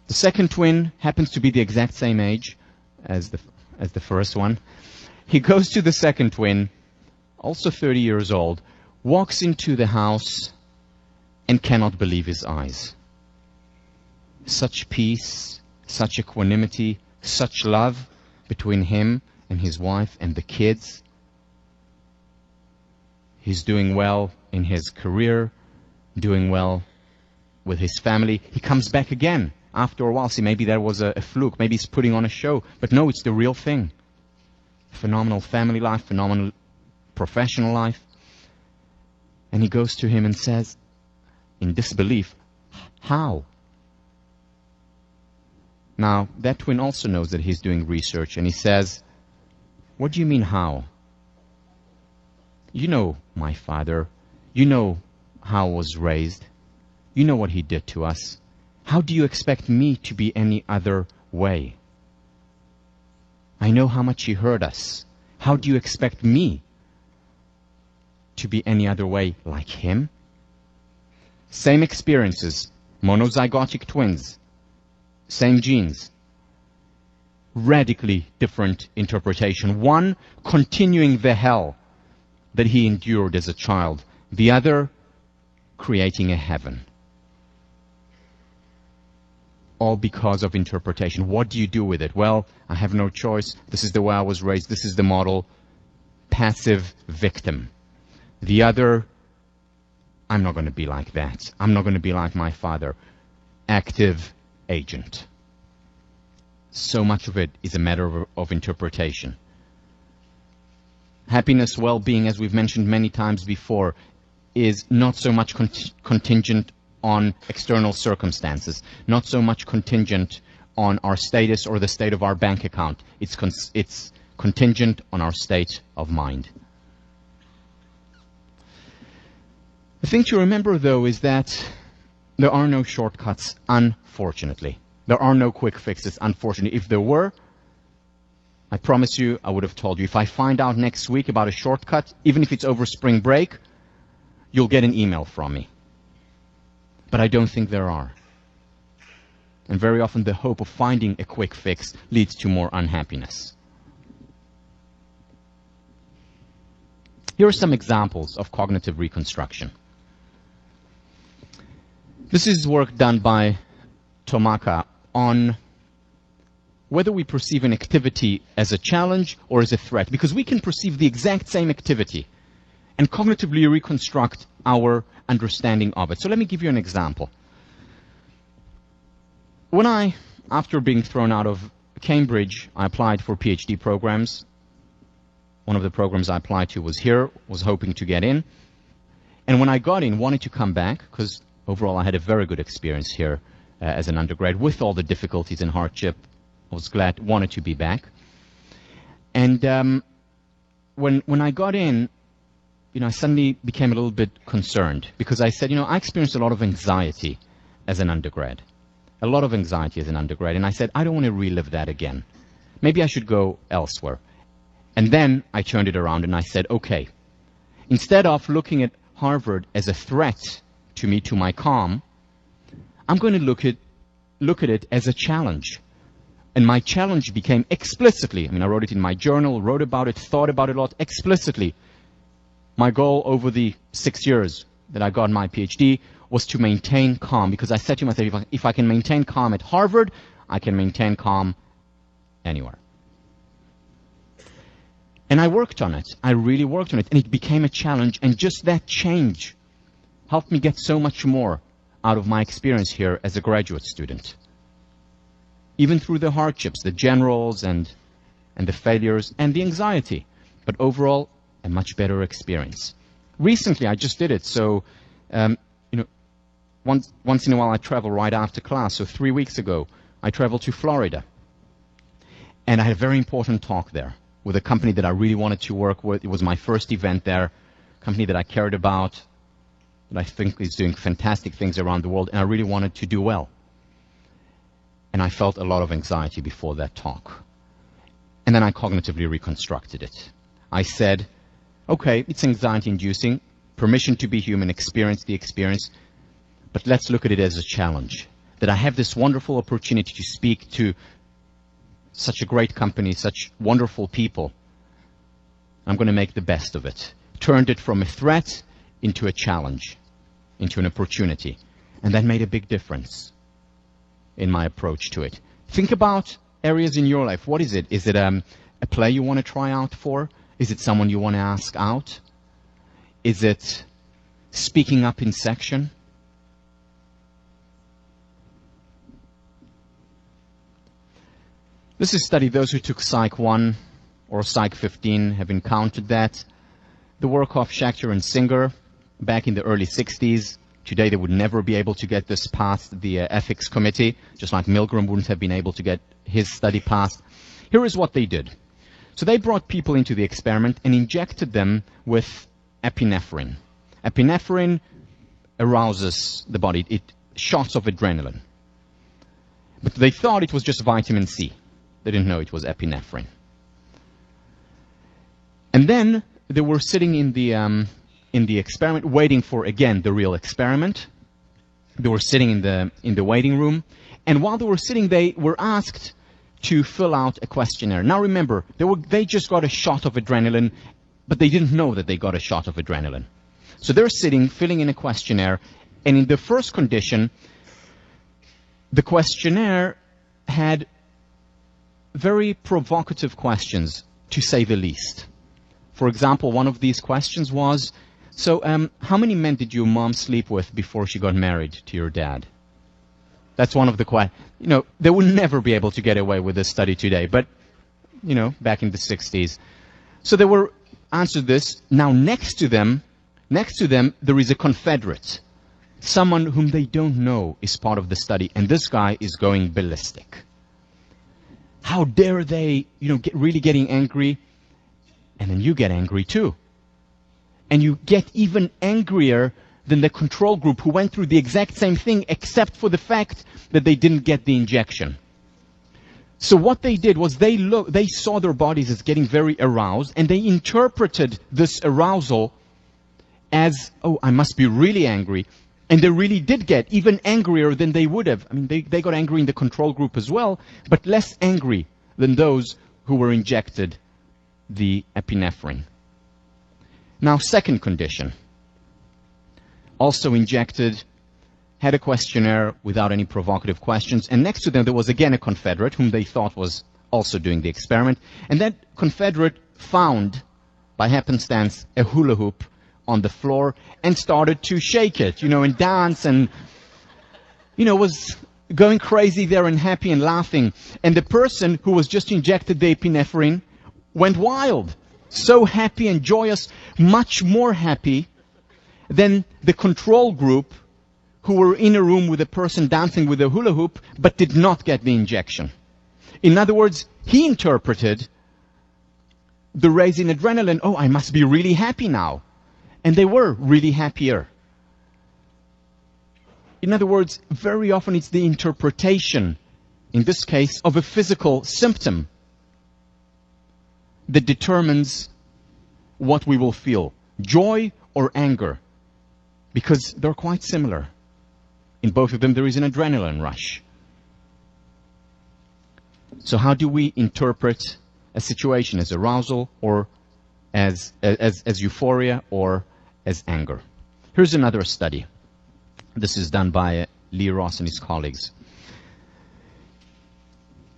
The second twin happens to be the exact same age as the first one. He goes to the second twin, also 30 years old, walks into the house and cannot believe his eyes. Such peace, such equanimity, such love between him and his wife and the kids. He's doing well in his career, doing well with his family. He comes back again after a while. See, maybe that was a fluke. Maybe he's putting on a show. But no, it's the real thing. Phenomenal family life, phenomenal professional life. And he goes to him and says, in disbelief, how? Now, that twin also knows that he's doing research, and he says, what do you mean how? You know my father. You know how I was raised. You know what he did to us. How do you expect me to be any other way? I know how much he hurt us. How do you expect me to be any other way like him? Same experiences, monozygotic twins, same genes, radically different interpretation. One continuing the hell that he endured as a child, the other creating a heaven. All because of interpretation. What do you do with it? Well, I have no choice. This is the way I was raised. This is the model. Passive victim. The other, I'm not going to be like that. I'm not going to be like my father. Active agent. So much of it is a matter of interpretation. Happiness, well-being, as we've mentioned many times before, is not so much contingent on external circumstances, not so much contingent on our status or the state of our bank account. It's contingent on our state of mind. The thing to remember, though, is that there are no shortcuts, unfortunately. There are no quick fixes, unfortunately. If there were, I promise you, I would have told you. If I find out next week about a shortcut, even if it's over spring break, you'll get an email from me. But I don't think there are. And very often the hope of finding a quick fix leads to more unhappiness. Here are some examples of cognitive reconstruction. This is work done by Tomaka on whether we perceive an activity as a challenge or as a threat, because we can perceive the exact same activity and cognitively reconstruct our understanding of it. So let me give you an example. When after being thrown out of Cambridge, I applied for PhD programs. One of the programs I applied to was here, was hoping to get in. And when I got in, wanted to come back, because overall I had a very good experience here as an undergrad, with all the difficulties and hardship. I was glad, wanted to be back. And when I got in, I suddenly became a little bit concerned, because I said, I experienced a lot of anxiety as an undergrad. A lot of anxiety as an undergrad. And I said, I don't want to relive that again. Maybe I should go elsewhere. And then I turned it around and I said, okay, instead of looking at Harvard as a threat to me, to my calm, I'm going to look at it as a challenge. And my challenge became explicitly, I wrote it in my journal, wrote about it, thought about it a lot, explicitly. My goal over the 6 years that I got my PhD was to maintain calm, because I said to myself, if I can maintain calm at Harvard, I can maintain calm anywhere. And I worked on it. I really worked on it. And it became a challenge. And just that change helped me get so much more out of my experience here as a graduate student. Even through the hardships, the generals and the failures and the anxiety. But overall, a much better experience. Recently, I just did it. So, once in a while I travel right after class. So 3 weeks ago, I traveled to Florida. And I had a very important talk there with a company that I really wanted to work with. It was my first event there. company that I cared about, that I think is doing fantastic things around the world, and I really wanted to do well. And I felt a lot of anxiety before that talk. And then I cognitively reconstructed it. I said, okay, it's anxiety-inducing, permission to be human, experience the experience, but let's look at it as a challenge. That I have this wonderful opportunity to speak to such a great company, such wonderful people. I'm going to make the best of it. Turned it from a threat into a challenge, into an opportunity. And that made a big difference in my approach to it. Think about areas in your life. What is it? Is it a play you want to try out for? Is it someone you want to ask out? Is it speaking up in section? This is a study. Those who took Psych 1 or Psych 15 have encountered that. The work of Schechter and Singer back in the early 60s. Today they would never be able to get this past the ethics committee, just like Milgram wouldn't have been able to get his study passed. Here is what they did. So they brought people into the experiment and injected them with epinephrine. Epinephrine arouses the body. It shots of adrenaline. But they thought it was just vitamin C. They didn't know it was epinephrine. And then they were sitting in the experiment, waiting for, again, the real experiment. They were sitting in the waiting room. And while they were sitting, they were asked to fill out a questionnaire. Now remember, they just got a shot of adrenaline, but they didn't know that they got a shot of adrenaline. So they're sitting, filling in a questionnaire, and in the first condition, the questionnaire had very provocative questions, to say the least. For example, one of these questions was, so how many men did your mom sleep with before she got married to your dad? That's one of the questions. You know, they would never be able to get away with this study today, but, you know, back in the 60s. So they were answered this. Now next to them, there is a Confederate, someone whom they don't know is part of the study, and this guy is going ballistic. How dare they, really getting angry, and then you get angry too. And you get even angrier than the control group who went through the exact same thing except for the fact that they didn't get the injection. So what they did was they saw their bodies as getting very aroused, and they interpreted this arousal as, oh, I must be really angry. And they really did get even angrier than they would have. I mean, they got angry in the control group as well, but less angry than those who were injected the epinephrine. Now, second condition. Also injected, had a questionnaire without any provocative questions, and next to them there was again a Confederate whom they thought was also doing the experiment. And that Confederate found, by happenstance, a hula hoop on the floor and started to shake it, and dance and, was going crazy there and happy and laughing. And the person who was just injected the epinephrine went wild. So happy and joyous, much more happy than the control group who were in a room with a person dancing with a hula hoop but did not get the injection. In other words, he interpreted the raise in adrenaline, oh, I must be really happy now. And they were really happier. In other words, very often it's the interpretation, in this case, of a physical symptom that determines what we will feel, joy or anger, because they're quite similar. In both of them, there is an adrenaline rush. So how do we interpret a situation as arousal or as euphoria or as anger? Here's another study. This is done by Lee Ross and his colleagues.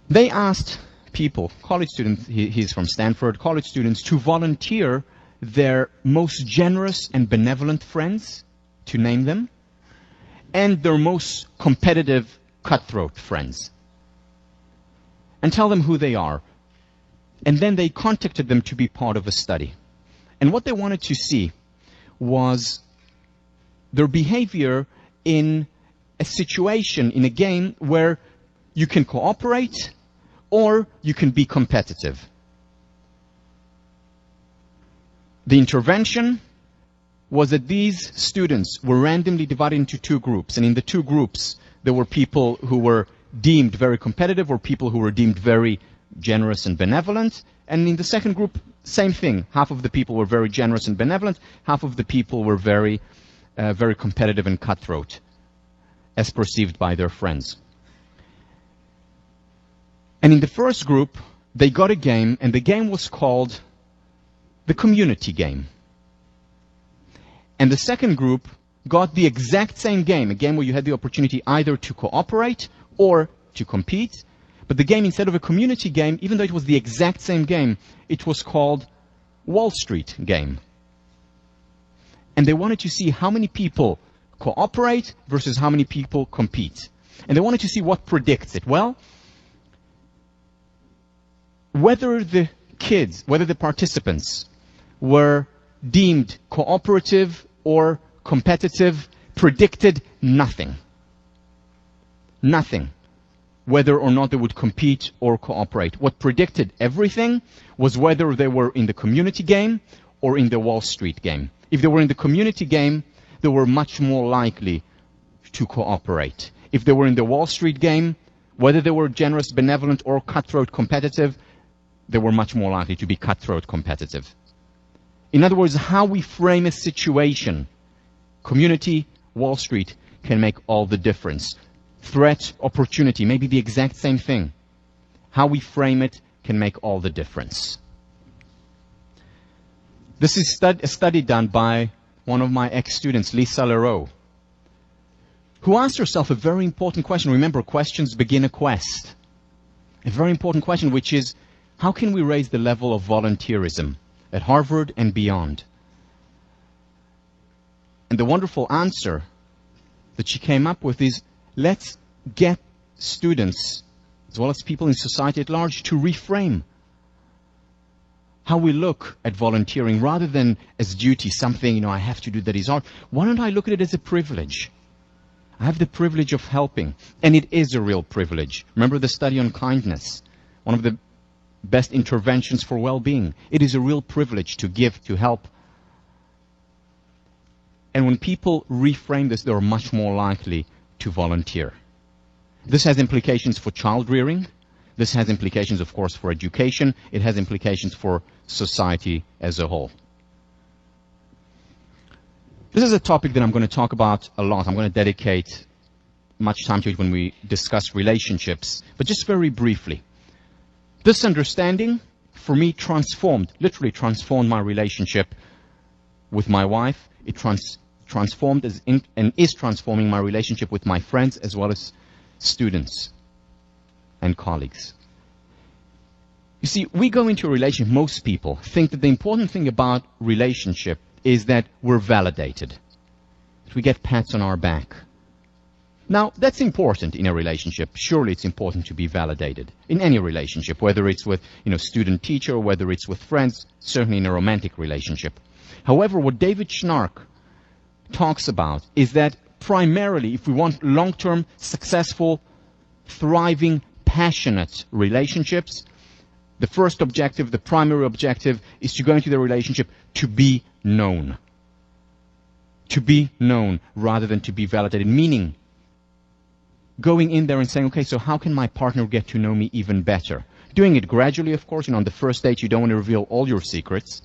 They asked people, college students, he's from Stanford, college students, to volunteer their most generous and benevolent friends, to name them, and their most competitive, cutthroat friends, and tell them who they are. And then they contacted them to be part of a study. And what they wanted to see was their behavior in a situation, in a game, where you can cooperate or you can be competitive. The intervention was that these students were randomly divided into two groups. And in the two groups, there were people who were deemed very competitive or people who were deemed very generous and benevolent. And in the second group, same thing. Half of the people were very generous and benevolent. Half of the people were very competitive and cutthroat, as perceived by their friends. And in the first group, they got a game, and the game was called the community game. And the second group got the exact same game, a game where you had the opportunity either to cooperate or to compete. But the game, instead of a community game, even though it was the exact same game, it was called Wall Street game. And they wanted to see how many people cooperate versus how many people compete. And they wanted to see what predicts it. Well, whether the participants were deemed cooperative or competitive predicted nothing. Nothing. Whether or not they would compete or cooperate. What predicted everything was whether they were in the community game or in the Wall Street game. If they were in the community game, they were much more likely to cooperate. If they were in the Wall Street game, whether they were generous, benevolent, or cutthroat competitive, they were much more likely to be cutthroat competitive. In other words, how we frame a situation, community, Wall Street, can make all the difference. Threat, opportunity, maybe the exact same thing. How we frame it can make all the difference. This is a study done by one of my ex-students, Lisa Leroux, who asked herself a very important question. Remember, questions begin a quest. A very important question, which is, how can we raise the level of volunteerism at Harvard and beyond? And the wonderful answer that she came up with is, let's get students, as well as people in society at large, to reframe how we look at volunteering rather than as duty, something, I have to do that is hard. Why don't I look at it as a privilege? I have the privilege of helping, and it is a real privilege. Remember the study on kindness, one of the best interventions for well-being. It is a real privilege to give, to help. And when people reframe this, they're much more likely to volunteer. This has implications for child rearing. This has implications, of course, for education. It has implications for society as a whole. This is a topic that I'm going to talk about a lot. I'm going to dedicate much time to it when we discuss relationships. But just very briefly, this understanding, for me, literally transformed my relationship with my wife. It transformed and is transforming my relationship with my friends as well as students and colleagues. You see, we go into a relationship, most people think that the important thing about relationship is that we're validated, that we get pats on our back. Now, that's important in a relationship. Surely it's important to be validated in any relationship, whether it's with, student-teacher, whether it's with friends, certainly in a romantic relationship. However, what David Schnark talks about is that primarily, if we want long-term, successful, thriving, passionate relationships, the first objective, the primary objective, is to go into the relationship to be known. To be known rather than to be validated, meaning going in there and saying, okay, so how can my partner get to know me even better? Doing it gradually, of course. On the first date, you don't want to reveal all your secrets.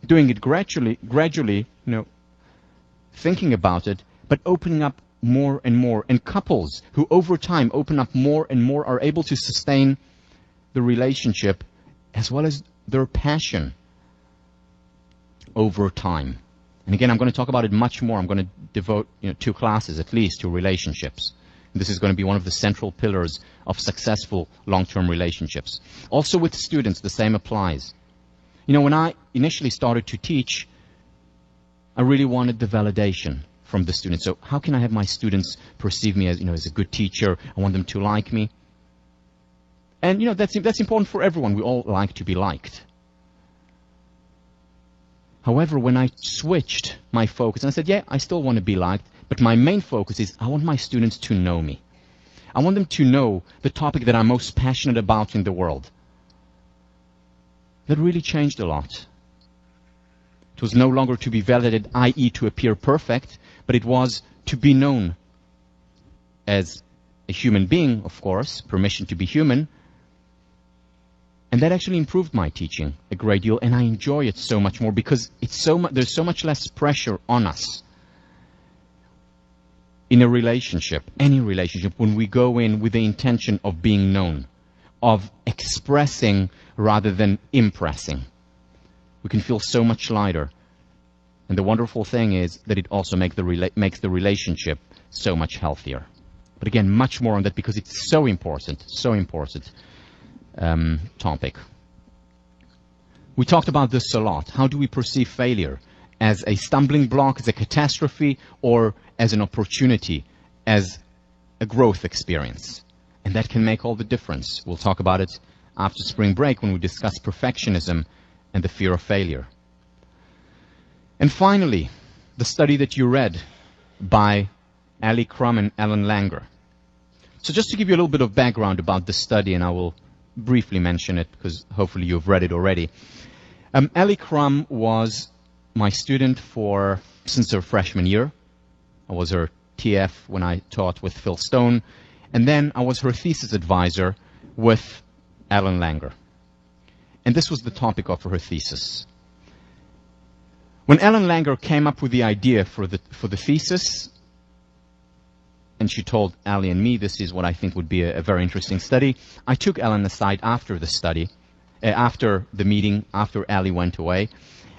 Doing it gradually, thinking about it, but opening up more and more. And couples who over time open up more and more are able to sustain the relationship as well as their passion over time. And again, I'm going to talk about it much more. I'm going to devote 2 classes at least to relationships. This is going to be one of the central pillars of successful long-term relationships. Also with students, the same applies. When I initially started to teach, I really wanted the validation from the students. So how can I have my students perceive me as, as a good teacher? I want them to like me. And, that's important for everyone. We all like to be liked. However, when I switched my focus, and I said, yeah, I still want to be liked, but my main focus is I want my students to know me. I want them to know the topic that I'm most passionate about in the world. That really changed a lot. It was no longer to be validated, i.e. to appear perfect, but it was to be known as a human being, of course, permission to be human. And that actually improved my teaching a great deal, and I enjoy it so much more because there's so much less pressure on us in a relationship, any relationship, when we go in with the intention of being known, of expressing rather than impressing. We can feel so much lighter. And the wonderful thing is that it also makes the relationship so much healthier. But again, much more on that because it's so important topic. We talked about this a lot. How do we perceive failure? As a stumbling block, as a catastrophe, or as an opportunity, as a growth experience? And that can make all the difference. We'll talk about it after spring break when we discuss perfectionism and the fear of failure. And finally, the study that you read by Ali Crum and Ellen Langer. So just to give you a little bit of background about this study, and I will briefly mention it because hopefully you've read it already. Ali Crum was my student since her freshman year. I was her TF when I taught with Phil Stone, and then I was her thesis advisor with Ellen Langer. And this was the topic of her thesis. When Ellen Langer came up with the idea for the thesis, and she told Ali and me, this is what I think would be a very interesting study, I took Ellen aside after the study, after the meeting, after Ali went away,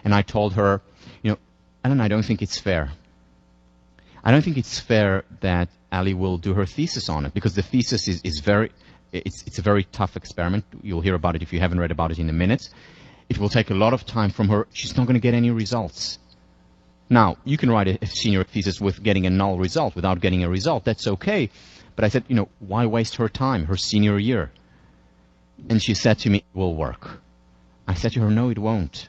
and I told her, Ellen, I don't think it's fair. I don't think it's fair that Ali will do her thesis on it, because the thesis is it's a very tough experiment. You'll hear about it if you haven't read about it in a minute. It will take a lot of time from her. She's not going to get any results. Now, you can write a senior thesis with getting a null result, without getting a result. That's okay. But I said, why waste her time, her senior year? And she said to me, it will work. I said to her, no, it won't.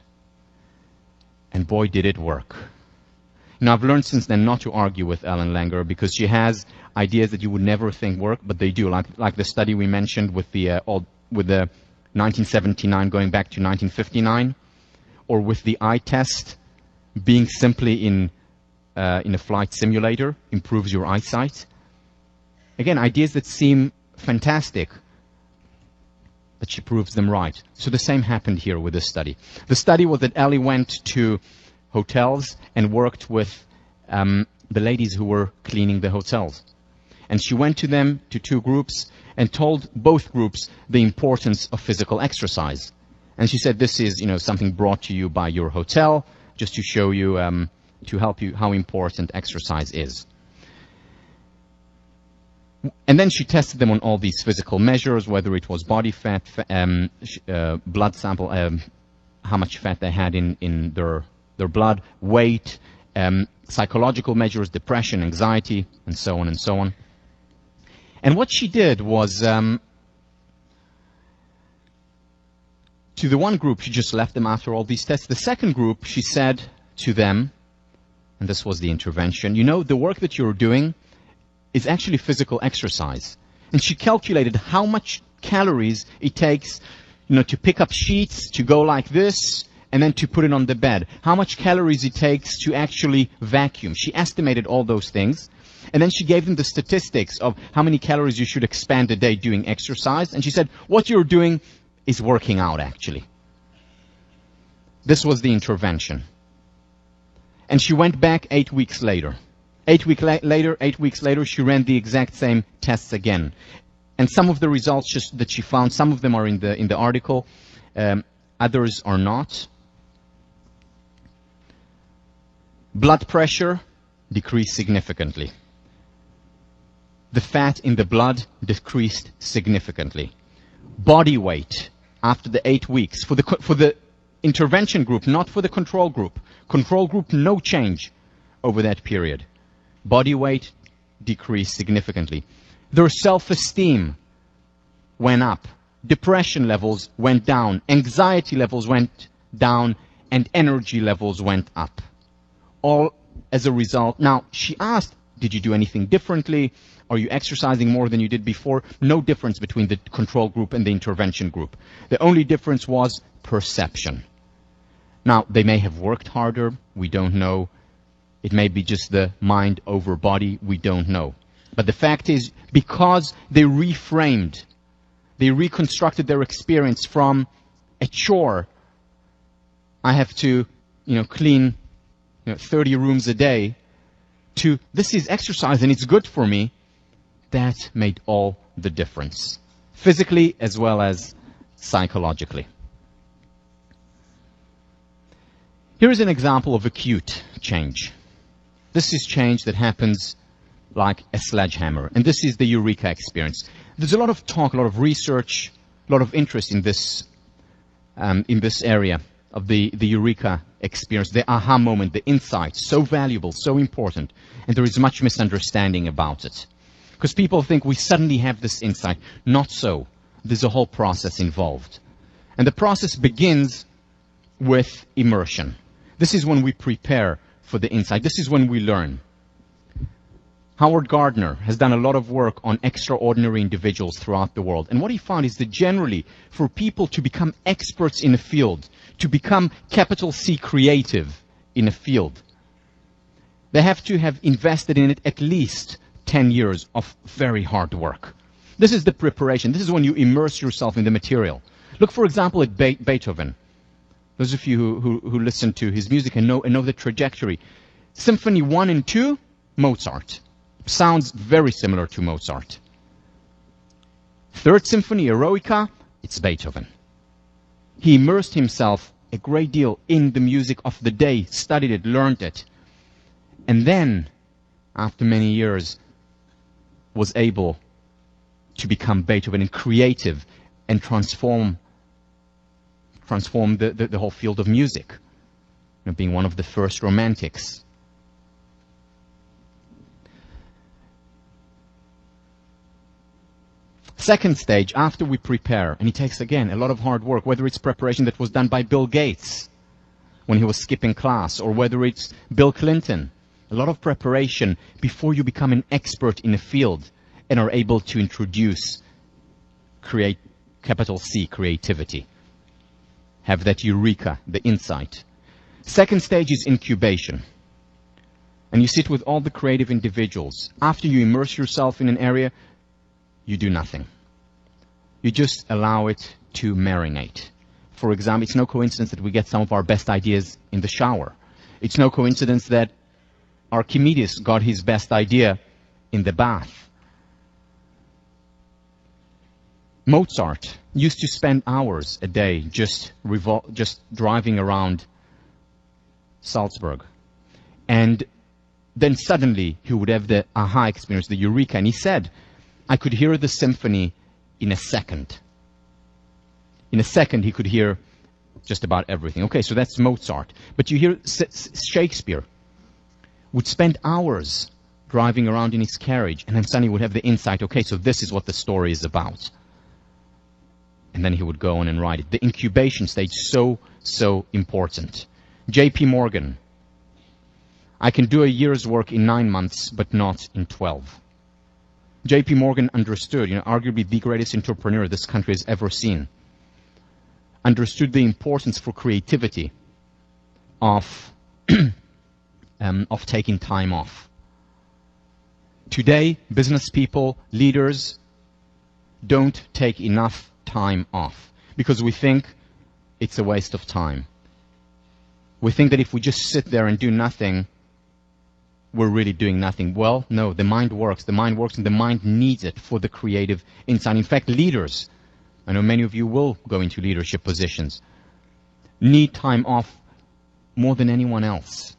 And boy, did it work. Now, I've learned since then not to argue with Ellen Langer because she has ideas that you would never think work, but they do. Like the study we mentioned with the 1979 going back to 1959, or with the eye test being simply in a flight simulator improves your eyesight. Again, ideas that seem fantastic, but she proves them right. So the same happened here with this study. The study was that Ellie went to hotels and worked with the ladies who were cleaning the hotels. And she went to them, to two groups, and told both groups the importance of physical exercise. And she said, this is, something brought to you by your hotel, just to show you, to help you how important exercise is. And then she tested them on all these physical measures, whether it was body fat, blood sample, how much fat they had in their blood, weight, psychological measures, depression, anxiety, and so on and so on. And what she did was, to the one group, she just left them after all these tests. The second group, she said to them, and this was the intervention, the work that you're doing is actually physical exercise. And she calculated how much calories it takes, to pick up sheets, to go like this, and then to put it on the bed. How much calories it takes to actually vacuum. She estimated all those things. And then she gave them the statistics of how many calories you should expend a day doing exercise. And she said, what you're doing is working out, actually. This was the intervention. And she went back 8 weeks later. 8 weeks later, she ran the exact same tests again. And some of the results that she found, some of them are in the article, others are not. Blood pressure decreased significantly. The fat in the blood decreased significantly. Body weight after the 8 weeks for the intervention group, not for the control group. Control group, no change over that period. Body weight decreased significantly. Their self-esteem went up. Depression levels went down. Anxiety levels went down. And energy levels went up. All as a result. Now, she asked, did you do anything differently? Are you exercising more than you did before? No difference between the control group and the intervention group. The only difference was perception. Now, they may have worked harder, we don't know. It may be just the mind over body, we don't know. But the fact is, because they reframed, they reconstructed their experience from a chore, I have to, clean 30 rooms a day, to this is exercise and it's good for me, that made all the difference, physically as well as psychologically. Here is an example of acute change. This is change that happens like a sledgehammer, and this is the eureka experience. There's a lot of talk, a lot of research, a lot of interest in this area of the eureka experience, the aha moment, the insight, so valuable, so important, and there is much misunderstanding about it. Because people think we suddenly have this insight. Not so. There's a whole process involved. And the process begins with immersion. This is when we prepare for the insight. This is when we learn. Howard Gardner has done a lot of work on extraordinary individuals throughout the world. And what he found is that generally, for people to become experts in a field, to become capital C creative in a field, they have to have invested in it at least 10 years of very hard work. This is the preparation. This is when you immerse yourself in the material. Look, for example, at Beethoven. Those of you who listen to his music and know the trajectory. Symphony 1 and 2, Mozart. Sounds very similar to Mozart. Third Symphony, Eroica, it's Beethoven. He immersed himself a great deal in the music of the day, studied it, learned it. And then, after many years, was able to become Beethoven and creative and transform the whole field of music, being one of the first romantics. Second stage, after we prepare, and it takes, again, a lot of hard work, whether it's preparation that was done by Bill Gates when he was skipping class, or whether it's Bill Clinton, a lot of preparation before you become an expert in a field and are able to introduce, create capital C, creativity. Have that eureka, the insight. Second stage is incubation. And you sit with all the creative individuals. After you immerse yourself in an area, you do nothing. You just allow it to marinate. For example, it's no coincidence that we get some of our best ideas in the shower. It's no coincidence that Archimedes got his best idea in the bath. Mozart used to spend hours a day just driving around Salzburg. And then suddenly he would have the aha experience, the eureka. And he said, I could hear the symphony in a second. In a second he could hear just about everything. Okay, so that's Mozart. But you hear Shakespeare would spend hours driving around in his carriage, and then suddenly would have the insight, okay, so this is what the story is about. And then he would go on and write it. The incubation stage, so important. J.P. Morgan. I can do a year's work in 9 months, but not in 12. J.P. Morgan understood, arguably the greatest entrepreneur this country has ever seen, understood the importance for creativity of taking time off. Today, business people, leaders, don't take enough time off because we think it's a waste of time. We think that if we just sit there and do nothing, we're really doing nothing. Well, no, the mind works. The mind works and the mind needs it for the creative insight. In fact, leaders, I know many of you will go into leadership positions, need time off more than anyone else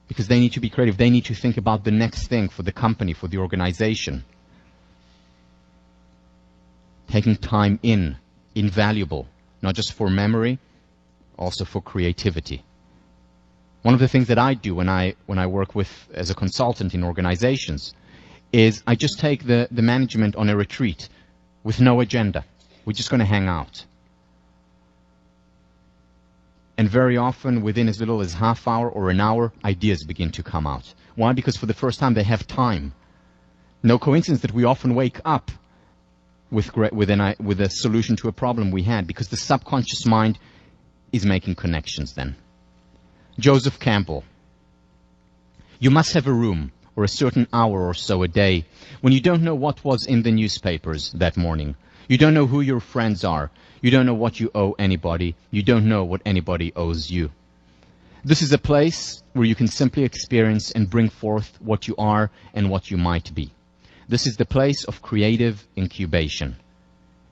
because they need to be creative. They need to think about the next thing for the company, for the organization. Taking time invaluable, not just for memory, also for creativity. One of the things that I do when I work as a consultant in organizations is I just take the management on a retreat with no agenda. We're just going to hang out. And very often, within as little as half hour or an hour, ideas begin to come out. Why? Because for the first time, they have time. No coincidence that we often wake up with a solution to a problem we had, because the subconscious mind is making connections then. Joseph Campbell. You must have a room or a certain hour or so a day when you don't know what was in the newspapers that morning. You don't know who your friends are. You don't know what you owe anybody. You don't know what anybody owes you. This is a place where you can simply experience and bring forth what you are and what you might be. This is the place of creative incubation.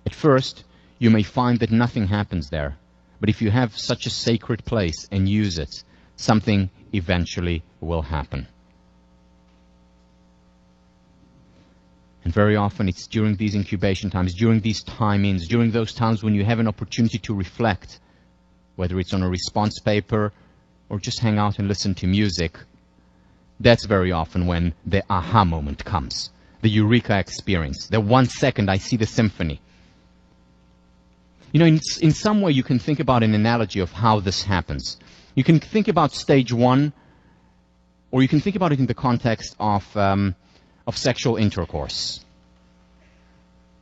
At first, you may find that nothing happens there, but if you have such a sacred place and use it, something eventually will happen. And very often it's during these incubation times, during these time-ins, during those times when you have an opportunity to reflect, whether it's on a response paper or just hang out and listen to music, that's very often when the aha moment comes, the eureka experience, the 1 second I see the symphony. You know, in some way you can think about an analogy of how this happens. You can think about stage one, or you can think about it in the context of sexual intercourse,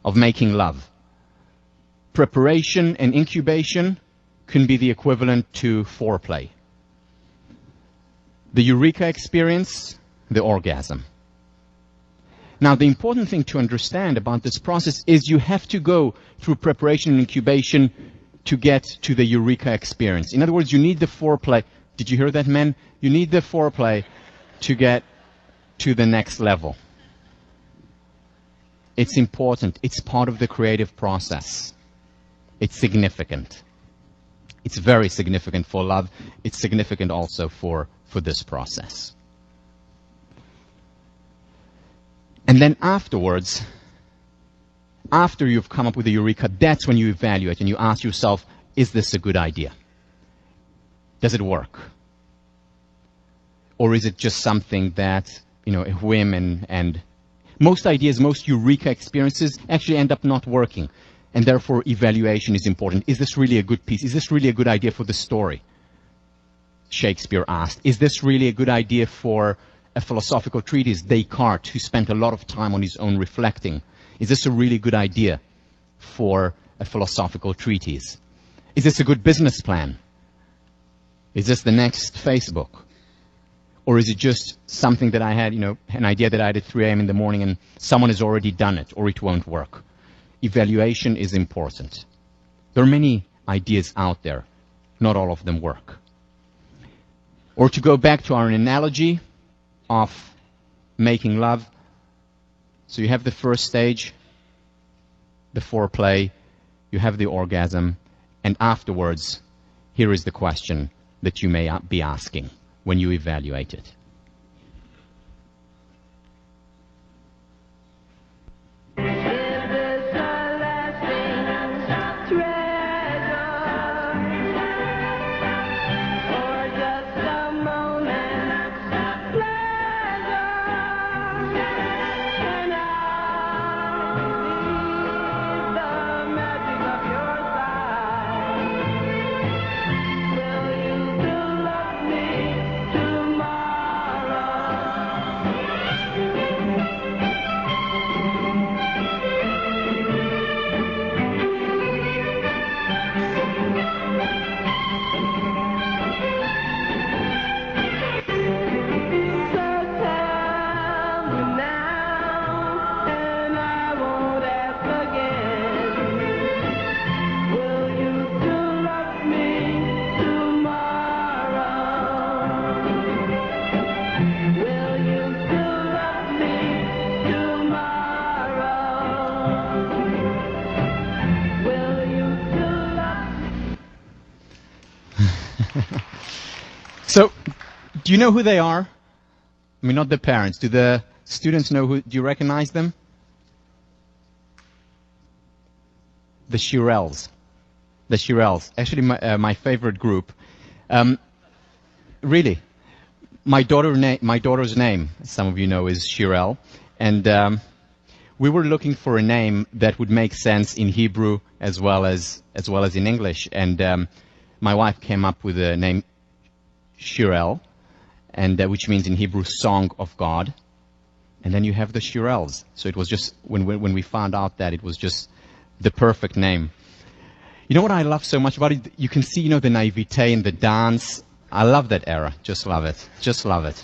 of making love. Preparation and incubation can be the equivalent to foreplay. The eureka experience, the orgasm. Now, the important thing to understand about this process is you have to go through preparation and incubation to get to the eureka experience. In other words, you need the foreplay. Did you hear that, men? You need the foreplay to get to the next level. It's important. It's part of the creative process. It's significant. It's very significant for love. It's significant also for this process. And then afterwards, after you've come up with the eureka, that's when you evaluate and you ask yourself, is this a good idea? Does it work? Or is it just something that, you know, a whim and most ideas, most eureka experiences actually end up not working. And therefore, evaluation is important. Is this really a good piece? Is this really a good idea for the story? Shakespeare asked. Is this really a good idea for a philosophical treatise? Descartes, who spent a lot of time on his own reflecting. Is this a really good idea for a philosophical treatise? Is this a good business plan? Is this the next Facebook? Or is it just something that I had, you know, an idea that I had at 3 a.m. in the morning and someone has already done it, or it won't work? Evaluation is important. There are many ideas out there. Not all of them work. Or to go back to our analogy of making love. So you have the first stage, the foreplay, you have the orgasm, and afterwards, here is the question that you may be asking when you evaluate it. So, do you know who they are? I mean, not the parents. Do the students know who? Do you recognize them? The Shirelles. The Shirelles. Actually, my favorite group. Really, my daughter's name, some of you know, is Shirelle, and we were looking for a name that would make sense in Hebrew as well as in English, and my wife came up with the name Shirelle, and which means in Hebrew "song of God," and then you have the Shirelles. So it was just when we found out that it was just the perfect name. You know what I love so much about it? You can see, you know, the naivete in the dance. I love that era. Just love it. Just love it.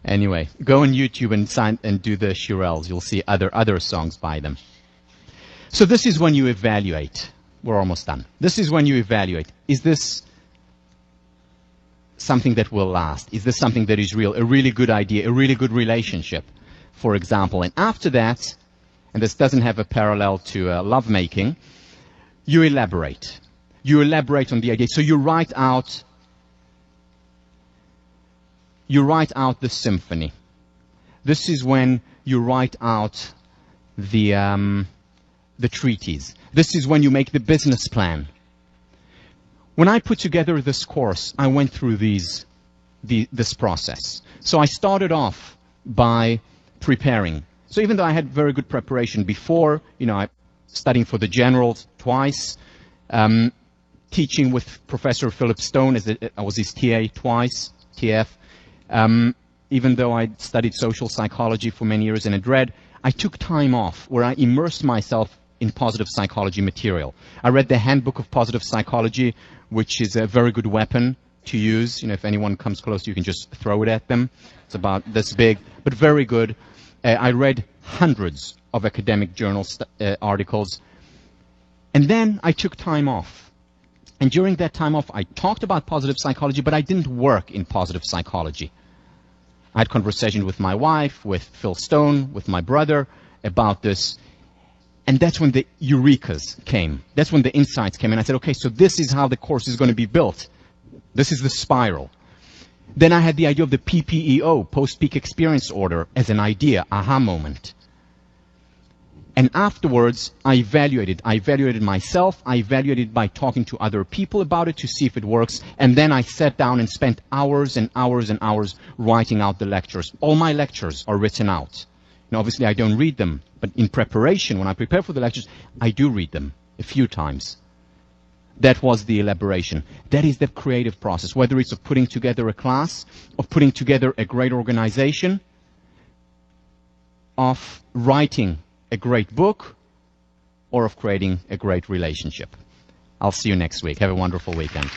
Anyway, go on YouTube and do the Shirelles. You'll see other songs by them. So this is when you evaluate. We're almost done. This is when you evaluate. Is this something that will last? Is this something that is real? A really good idea, a really good relationship, for example. And after that, and this doesn't have a parallel to lovemaking, you elaborate. You elaborate on the idea. So you write out the symphony. This is when you write out the treaties. This is when you make the business plan. When I put together this course, I went through this process. So I started off by preparing. So even though I had very good preparation before, you know, I studying for the generals twice, teaching with Professor Philip Stone, I was his TA twice, TF. Even though I studied social psychology for many years and had read, I took time off where I immersed myself in positive psychology material. I read the Handbook of Positive Psychology, which is a very good weapon to use. You know, if anyone comes close, you can just throw it at them. It's about this big, but very good. I read hundreds of academic journal articles. And then I took time off. And during that time off, I talked about positive psychology, but I didn't work in positive psychology. I had conversations with my wife, with Phil Stone, with my brother about this. And that's when the eurekas came. That's when the insights came. And I said, okay, so this is how the course is going to be built. This is the spiral. Then I had the idea of the PPEO, Post-Peak Experience Order, as an idea, aha moment. And afterwards, I evaluated. I evaluated myself. I evaluated by talking to other people about it to see if it works. And then I sat down and spent hours and hours and hours writing out the lectures. All my lectures are written out. Now, obviously, I don't read them. But in preparation, when I prepare for the lectures, I do read them a few times. That was the elaboration. That is the creative process, whether it's of putting together a class, of putting together a great organization, of writing a great book, or of creating a great relationship. I'll see you next week. Have a wonderful weekend.